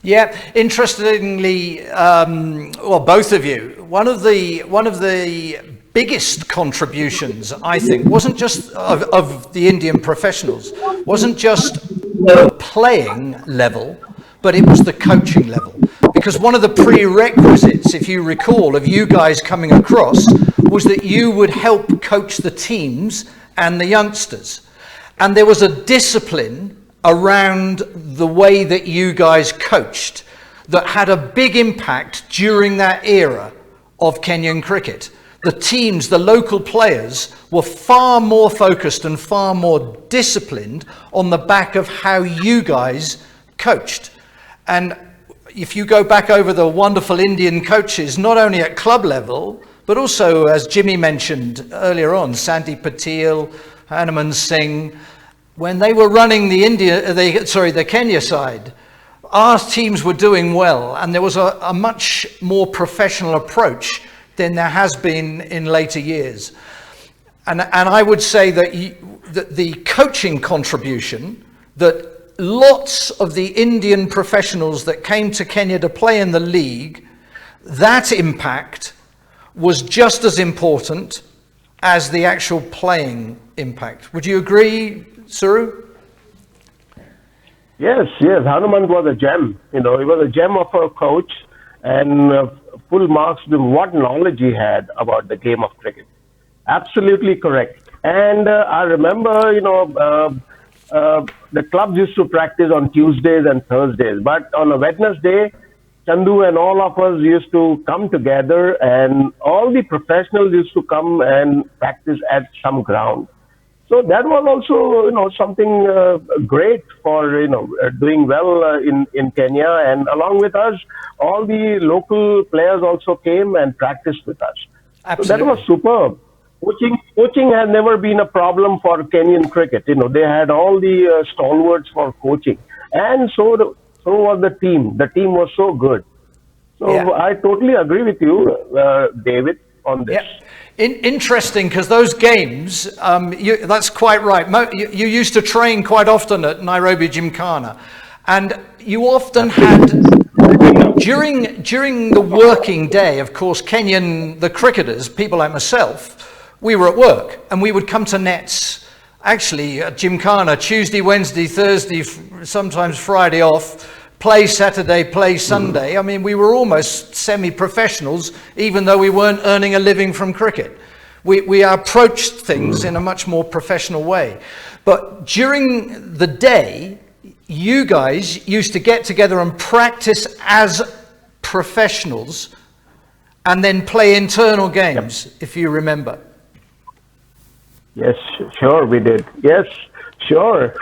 Yeah, interestingly, well, both of you, one of the biggest contributions, I think, wasn't just of the Indian professionals, wasn't just the playing level, but it was the coaching level. Because one of the prerequisites, if you recall, of you guys coming across was that you would help coach the teams and the youngsters. And there was a discipline around the way that you guys coached that had a big impact during that era of Kenyan cricket. The teams, the local players, were far more focused and far more disciplined on the back of how you guys coached. And if you go back over the wonderful Indian coaches, not only at club level, but also, as Jimmy mentioned earlier on, Sandy Patil, Hanuman Singh, when they were running the Kenya side, our teams were doing well, and there was a much more professional approach than there has been in later years. And I would say that the coaching contribution, that lots of the Indian professionals that came to Kenya to play in the league, that impact was just as important as the actual playing impact. Would you agree, Suru? Yes. Hanuman was a gem. He was a gem of a coach, and full marks to what knowledge he had about the game of cricket. Absolutely correct. And I remember, the clubs used to practice on Tuesdays and Thursdays, but on a Wednesday, Chandu and all of us used to come together, and all the professionals used to come and practice at some ground. So that was also, something great for, doing well in Kenya. And along with us, all the local players also came and practiced with us. Absolutely. So that was superb. Coaching has never been a problem for Kenyan cricket. They had all the stalwarts for coaching. And so was the team. The team was so good. So yeah. I totally agree with you, David, on this. Yeah. Interesting, because those games, that's quite right. You used to train quite often at Nairobi Gymkhana, and you often had, during the working day, of course, the cricketers, people like myself, we were at work, and we would come to nets, actually at Gymkhana, Tuesday, Wednesday, Thursday, sometimes Friday off, play Saturday, play Sunday. I mean, we were almost semi-professionals, even though we weren't earning a living from cricket. We approached things in a much more professional way. But during the day, you guys used to get together and practice as professionals and then play internal games, if you remember. Yes, sure we did. Yes. Sure.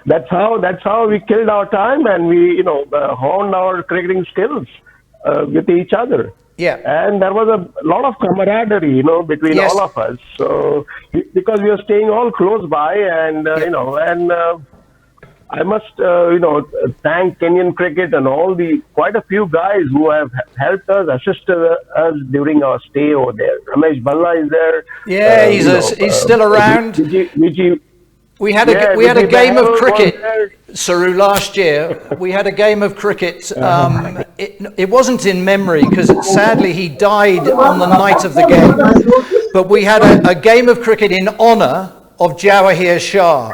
That's how we killed our time, and we, honed our cricketing skills with each other. Yeah. And there was a lot of camaraderie, between yes. all of us. So because we were staying all close by, and I must, thank Kenyan cricket and quite a few guys who have helped us, assisted us during our stay over there. Ramesh Balla is there. Yeah, he's still around. We had a game of cricket, Suru, last year. We had a game of cricket. It wasn't in memory because sadly he died on the night of the game. But we had a game of cricket in honour of Jawahir Shah.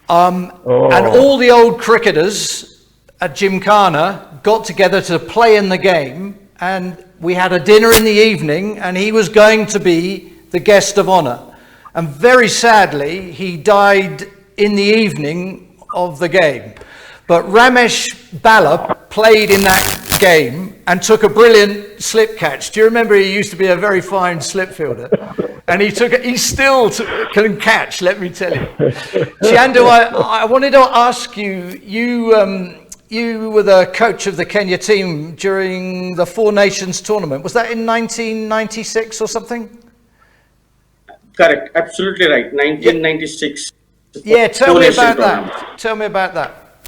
And all the old cricketers at Gymkhana got together to play in the game. And we had a dinner in the evening and he was going to be the guest of honour. And very sadly, he died in the evening of the game. But Ramesh Bala played in that game and took a brilliant slip catch. Do you remember he used to be a very fine slip fielder? And he still can catch, let me tell you. Chandu, I wanted to ask you, you were the coach of the Kenya team during the Four Nations tournament. Was that in 1996 or something? Correct, absolutely right. 1996. Yeah, tell me about that. Tell me about that.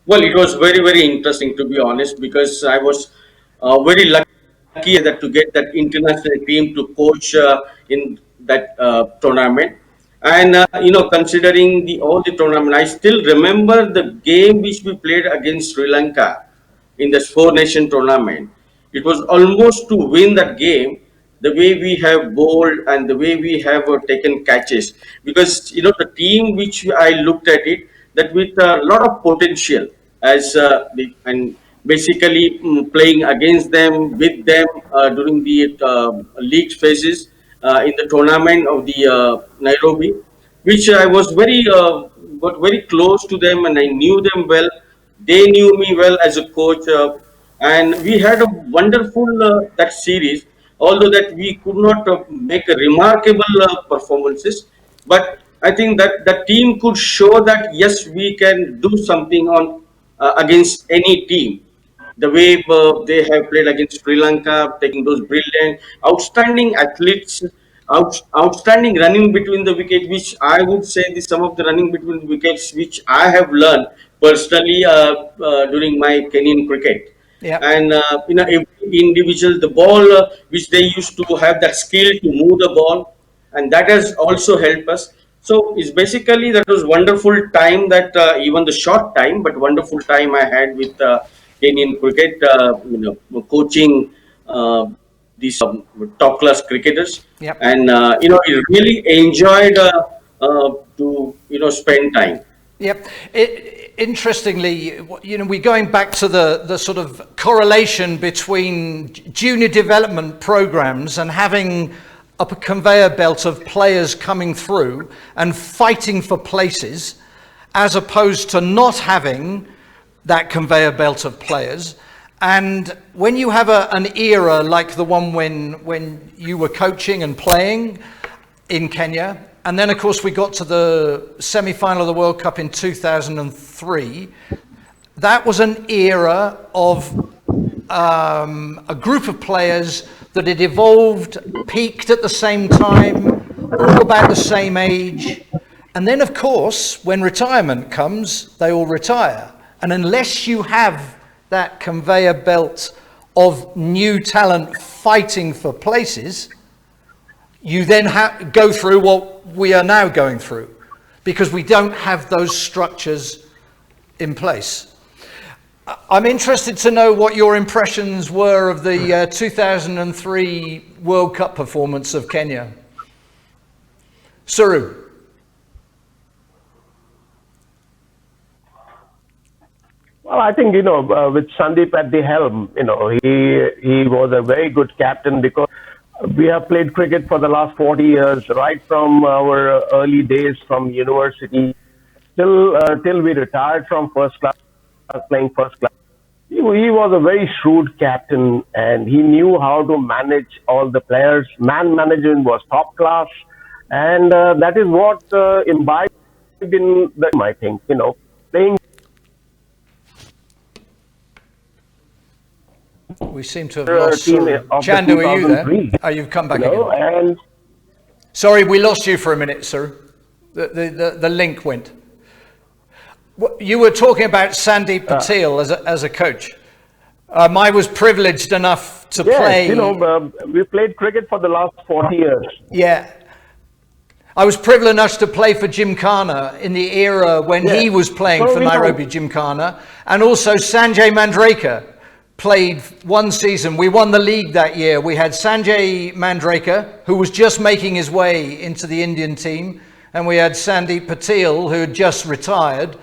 Well, it was very, very interesting to be honest, because I was very lucky that to get that international team to coach in that tournament. And considering all the tournament, I still remember the game which we played against Sri Lanka in this Four Nation tournament. It was almost to win that game. The way we have bowled and the way we have taken catches, because the team which I looked at it, that with a lot of potential as and basically playing against them, with them during the league phases in the tournament of the Nairobi, which I was got very close to them and I knew them well. They knew me well as a coach, and we had a wonderful that series. Although that we could not make a remarkable performances, but I think that the team could show that yes, we can do something on against any team. The way they have played against Sri Lanka, taking those brilliant, outstanding athletes, outstanding running between the wicket, which I would say some of the running between the wickets, which I have learned personally during my Kenyan cricket. Yeah. And every individual, the ball which they used to have that skill to move the ball, and that has also helped us. So it's basically that was wonderful time, that even the short time, but wonderful time I had with Kenyan cricket, coaching these top class cricketers. Yep. And I really enjoyed to spend time. Yep. Interestingly, we're going back to the sort of correlation between junior development programs and having a conveyor belt of players coming through and fighting for places, as opposed to not having that conveyor belt of players. And when you have an era like the one when you were coaching and playing in Kenya, and then, of course, we got to the semi-final of the World Cup in 2003. That was an era of a group of players that had evolved, peaked at the same time, all about the same age. And then, of course, when retirement comes, they all retire. And unless you have that conveyor belt of new talent fighting for places, you then go through what we are now going through, because we don't have those structures in place. I'm interested to know what your impressions were of the 2003 World Cup performance of Kenya. Suru. Well, I think, with Sandeep at the helm, he was a very good captain, because we have played cricket for the last 40 years, right from our early days from university till we retired from first class, playing first class. He was a very shrewd captain, and he knew how to manage all the players. Man management was top class, and that is what imbibed in the team, I think, playing. We seem to have lost Chandu, are you there? Oh, you've come back again. And sorry, we lost you for a minute, sir. The link went. You were talking about Sandeep Patel as a coach. I was privileged enough to play. We played cricket for the last 40 years. Yeah. I was privileged enough to play for Gymkhana in the era when he was playing for Nairobi Gymkhana, and also Sanjay Mandraker played one season. We won the league that year. We had Sanjay Mandraker, who was just making his way into the Indian team, and we had Sandeep Patel, who had just retired.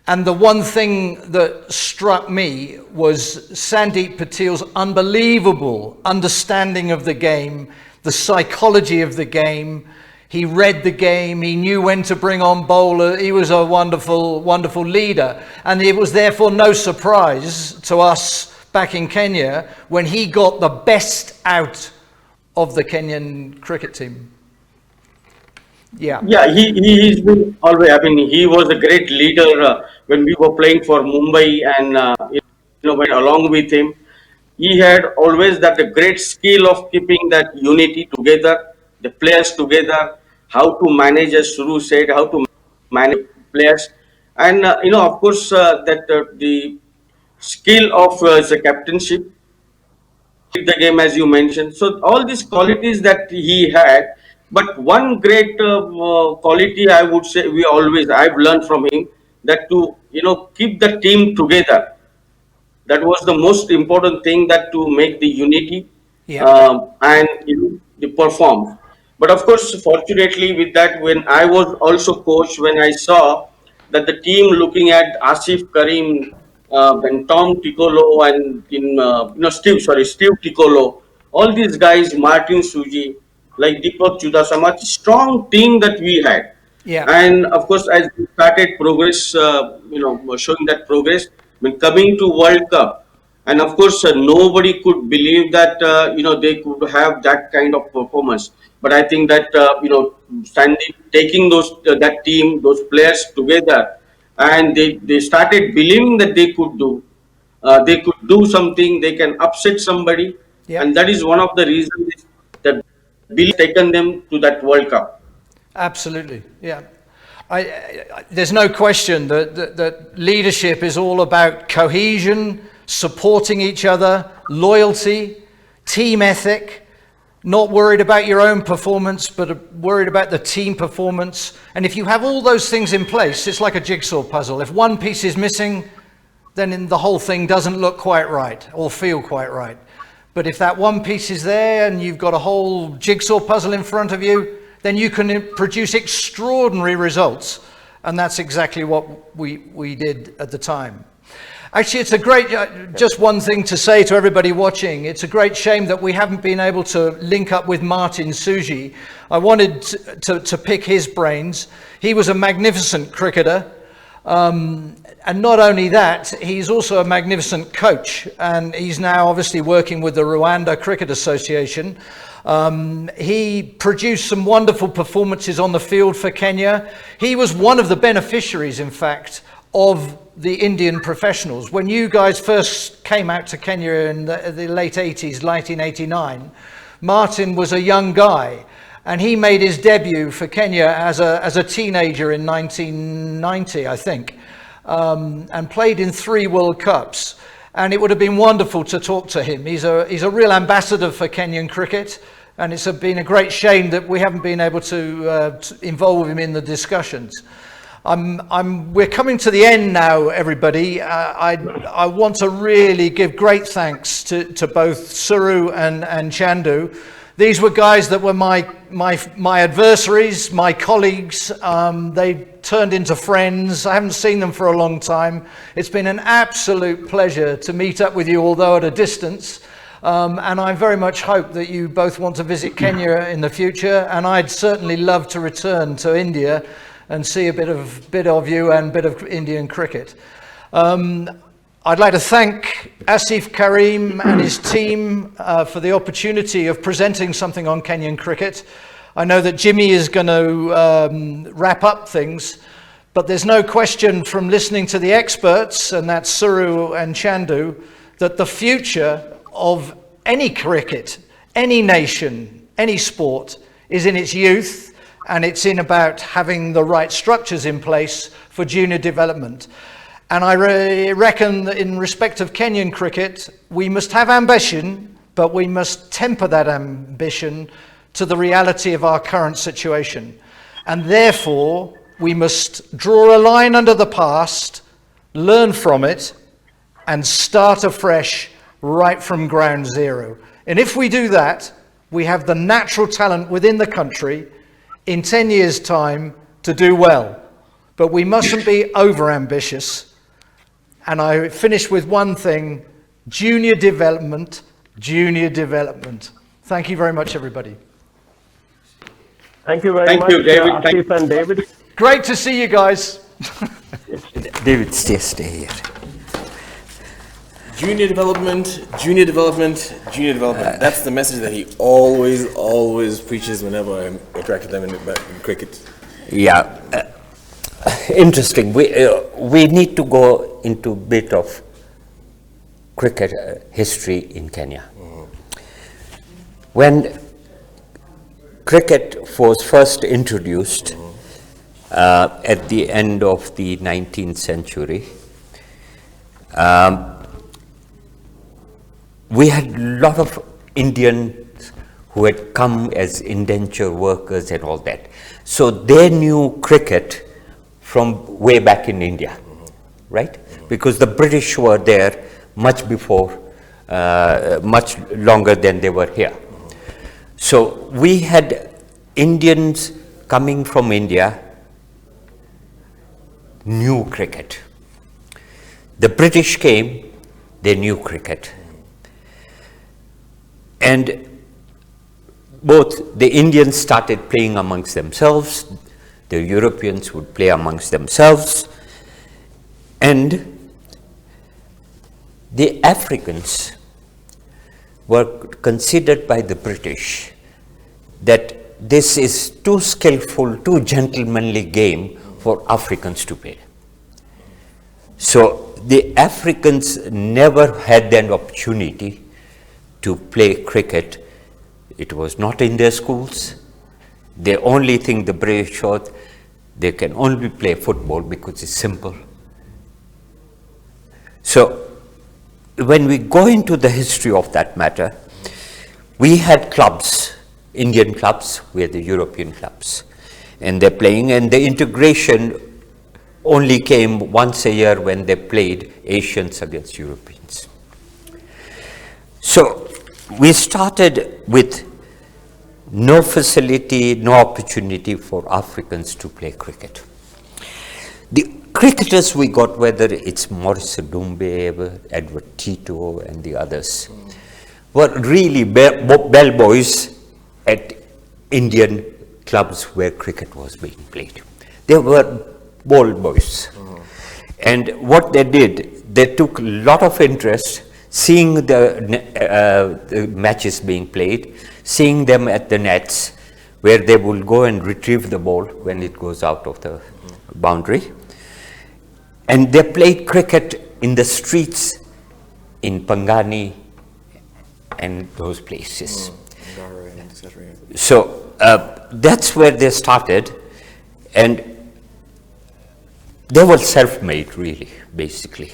And the one thing that struck me was Sandeep Patel's unbelievable understanding of the game, the psychology of the game. He read the game, he knew when to bring on bowler. He was a wonderful, wonderful leader. And it was therefore no surprise to us back in Kenya when he got the best out of the Kenyan cricket team. Yeah. Yeah, he's been always. I mean, he was a great leader when we were playing for Mumbai, and when along with him, he had always that great skill of keeping that unity together, the players together, how to manage, as Suru said, how to manage players, and of course, the skill of the captainship, the game as you mentioned. So all these qualities that he had, but one great quality I would say I've learned from him, that to keep the team together. That was the most important thing, that to make the unity and the perform. But of course, fortunately, with that, when I was also coach, when I saw that the team looking at Asif Karim, and Tom Ticolo, and Steve Ticolo, all these guys, Martin Suji, like Deepak Chudasama, strong team that we had. Yeah. And of course, as we started progress, showing that progress, when coming to World Cup, and of course, nobody could believe that they could have that kind of performance. But I think that Sandy taking that team, those players together, and they started believing that they could do something, they can upset somebody, and that is one of the reasons that belief taken them to that World Cup. Absolutely, yeah. There's no question that leadership is all about cohesion, supporting each other, loyalty, team ethic, not worried about your own performance, but worried about the team performance. And if you have all those things in place, it's like a jigsaw puzzle. If one piece is missing, then the whole thing doesn't look quite right or feel quite right. But if that one piece is there and you've got a whole jigsaw puzzle in front of you, then you can produce extraordinary results. And that's exactly what we did at the time. Actually, it's a great, just one thing to say to everybody watching. It's a great shame that we haven't been able to link up with Martin Suji. I wanted to pick his brains. He was a magnificent cricketer. And not only that, he's also a magnificent coach. And he's now obviously working with the Rwanda Cricket Association. He produced some wonderful performances on the field for Kenya. He was one of the beneficiaries, in fact, of the Indian professionals. When you guys first came out to Kenya in the late 80s, 1989, Martin was a young guy, and he made his debut for Kenya as a teenager in 1990, I think, and played in 3 World Cups. And it would have been wonderful to talk to him. He's a real ambassador for Kenyan cricket, and it's been a great shame that we haven't been able to involve him in the discussions. We're coming to the end now, everybody. I want to really give great thanks to both Suru and Chandu. These were guys that were my adversaries, my colleagues. They turned into friends. I haven't seen them for a long time. It's been an absolute pleasure to meet up with you, although at a distance. And I very much hope that you both want to visit Kenya in the future. And I'd certainly love to return to India and see a bit of you and a bit of Indian cricket. I'd like to thank Asif Karim and his team for the opportunity of presenting something on Kenyan cricket. I know that Jimmy is going to wrap up things, but there's no question from listening to the experts, and that's Suru and Chandu, that the future of any cricket, any nation, any sport is in its youth, and it's in about having the right structures in place for junior development. And I reckon that in respect of Kenyan cricket, we must have ambition, but we must temper that ambition to the reality of our current situation. And therefore, we must draw a line under the past, learn from it, and start afresh right from ground zero. And if we do that, we have the natural talent within the country in 10 years' time to do well. But we mustn't be over-ambitious. And I finish with one thing: junior development, junior development. Thank you very much, everybody. Thank you very Thank much, you, David. Asif and David. Great to see you guys. David, stay here. Junior development, junior development, junior development. That's the message that he always preaches whenever I interact with them in cricket. Yeah, interesting. We need to go into a bit of cricket history in Kenya. When cricket was first introduced at the end of the 19th century, we had a lot of Indians who had come as indenture workers and all that. So they knew cricket from way back in India, right? Because the British were there much before, much longer than they were here. So we had Indians coming from India knew cricket. The British came, they knew cricket. And both the Indians started playing amongst themselves, the Europeans would play amongst themselves, and the Africans were considered by the British that this is too skillful, too gentlemanly game for Africans to play. So the Africans never had an opportunity to play cricket. It was not in their schools. The only thing the British thought, they can only play football because it's simple. So when we go into the history of that matter, we had clubs, Indian clubs, we had the European clubs, and they're playing, and the integration only came once a year when they played Asians against Europeans. So we started with no facility, no opportunity for Africans to play cricket. The cricketers we got, whether it's Maurice Dumbe, Edward Tito, and the others, were really bellboys at Indian clubs where cricket was being played. They were ball boys. And what they did, they took a lot of interest seeing the matches being played, seeing them at the nets, where they will go and retrieve the ball when it goes out of the boundary. And they played cricket in the streets in Pangani and those places. So that's where they started, and they were self-made, really, basically.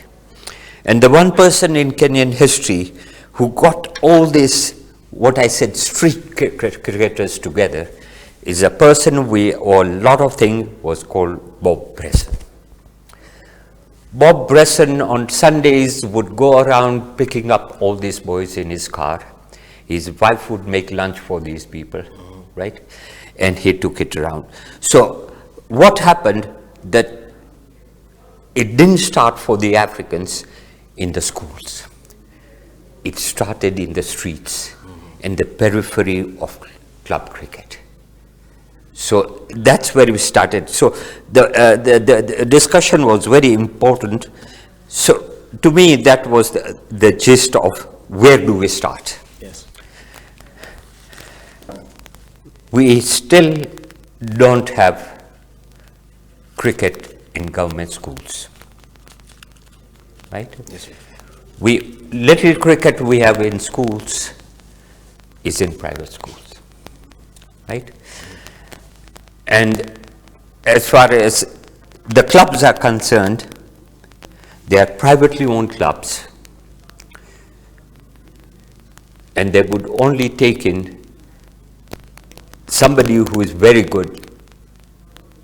And the one person in Kenyan history who got all this, what I said, street cricketers together, is a person or a lot of things, was called Bob Bresson. Bob Bresson on Sundays would go around picking up all these boys in his car. His wife would make lunch for these people, right? And he took it around. So what happened, that it didn't start for the Africans in the schools. It started in the streets and the periphery of club cricket. So that's where we started. So the discussion was very important. So to me, that was the gist of where do we start. Yes. We still don't have cricket in government schools, right? Yes, sir. Little cricket we have in schools is in private schools, right? And as far as the clubs are concerned, they are privately owned clubs, and they would only take in somebody who is very good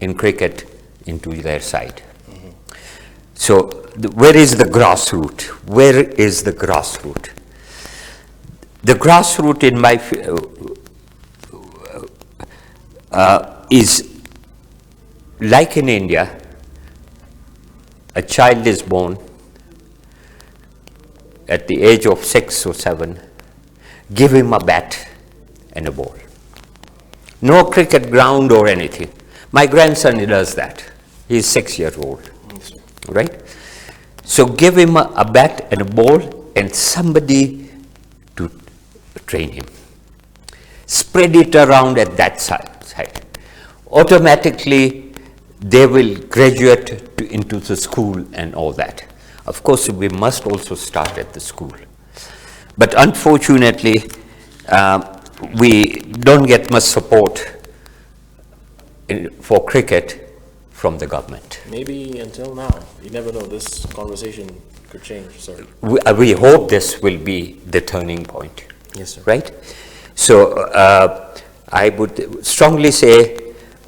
in cricket into their side. So where is the grassroots? Where is the grassroots? The grassroots in my is like in India. A child is born at the age of 6 or 7. Give him a bat and a ball. No cricket ground or anything. My grandson does that. He's 6 years old, right? So give him a bat and a ball and somebody to train him. Spread it around at that side. Automatically, they will graduate into the school and all that. Of course, we must also start at the school. But unfortunately, we don't get much support for cricket from the government. Maybe until now. You never know. This conversation could change, sir. We hope this will be the turning point. Yes, sir. Right? So I would strongly say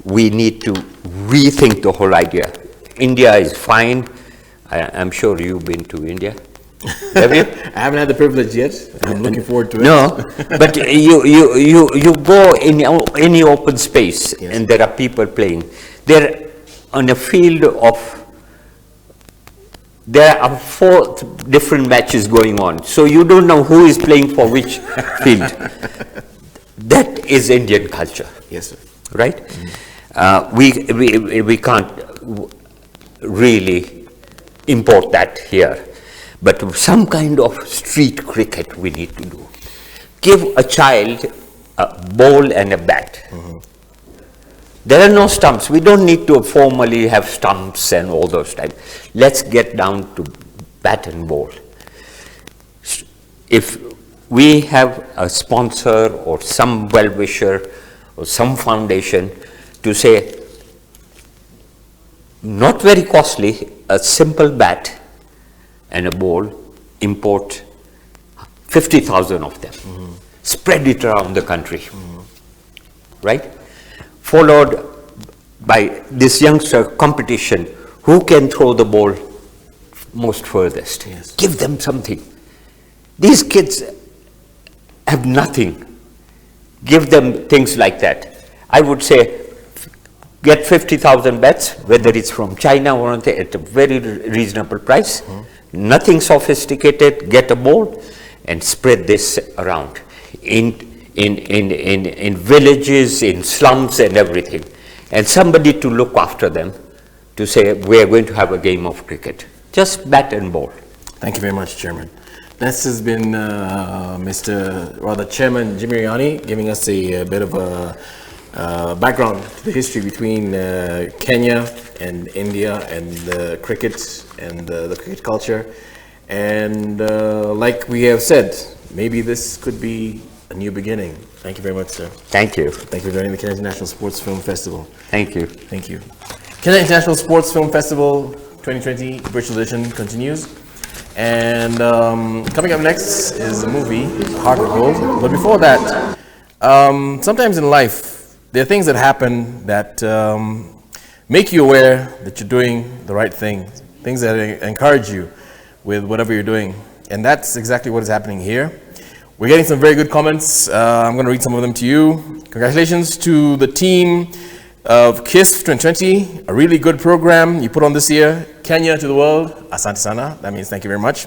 we need to rethink the whole idea. India is fine. I'm sure you've been to India. Have you? I haven't had the privilege yet. I'm looking forward to it. No, but you go in any open space, yes, and there are people playing. They're on a field of, there are 4 different matches going on. So you don't know who is playing for which field. That is Indian culture. Yes, sir. Right? We can't really import that here. But some kind of street cricket we need to do. Give a child a ball and a bat. There are no stumps. We don't need to formally have stumps and all those types. Let's get down to bat and ball. If we have a sponsor or some well-wisher or some foundation to say, not very costly, a simple bat and a ball, import 50,000 of them. Spread it around the country. Right? Followed by this youngster competition, who can throw the ball most furthest? Yes. Give them something. These kids have nothing. Give them things like that. I would say, get 50,000 bats, whether it's from China or anything, at a very reasonable price. Nothing sophisticated. Get a ball and spread this around in villages, in slums, and everything. And somebody to look after them, to say we are going to have a game of cricket. Just bat and ball. Thank you very much, Chairman. This has been Chairman Jimmy Rayani giving us a bit of a background to the history between Kenya and India and cricket and the cricket culture. And like we have said, maybe this could be a new beginning. Thank you very much, sir. Thank you. Thank you for joining the Kenya International Sports Film Festival. Thank you. Thank you. Kenya International Sports Film Festival 2020 virtual edition continues. And coming up next is a movie, Heart of Gold. But before that, sometimes in life, there are things that happen that make you aware that you're doing the right thing, things that encourage you with whatever you're doing. And that's exactly what is happening here. We're getting some very good comments. I'm going to read some of them to you. Congratulations to the team of KISS 2020, a really good program you put on this year. Kenya to the world, asante sana, that means thank you very much.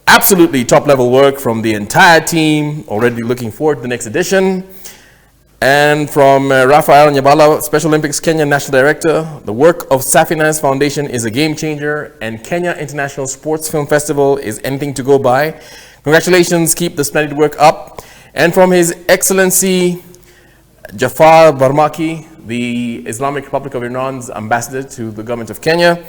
Absolutely top level work from the entire team, already looking forward to the next edition. And from Rafael Nyabala, Special Olympics Kenya National Director, the work of Safinaz Foundation is a game changer, and Kenya International Sports Film Festival is anything to go by. Congratulations, keep the splendid work up. And from His Excellency Jafar Barmaki, the Islamic Republic of Iran's ambassador to the government of Kenya,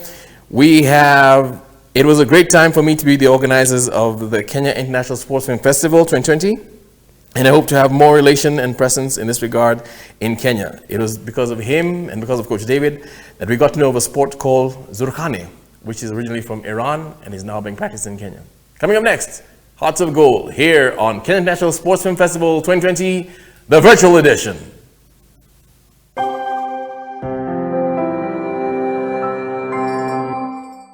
it was a great time for me to be the organizers of the Kenya International Sports Film Festival 2020. And I hope to have more relation and presence in this regard in Kenya. It was because of him and because of Coach David that we got to know of a sport called Zurkhane, which is originally from Iran and is now being practiced in Kenya. Coming up next, Hearts of Gold, here on Kenya International Sports Film Festival 2020, the virtual edition.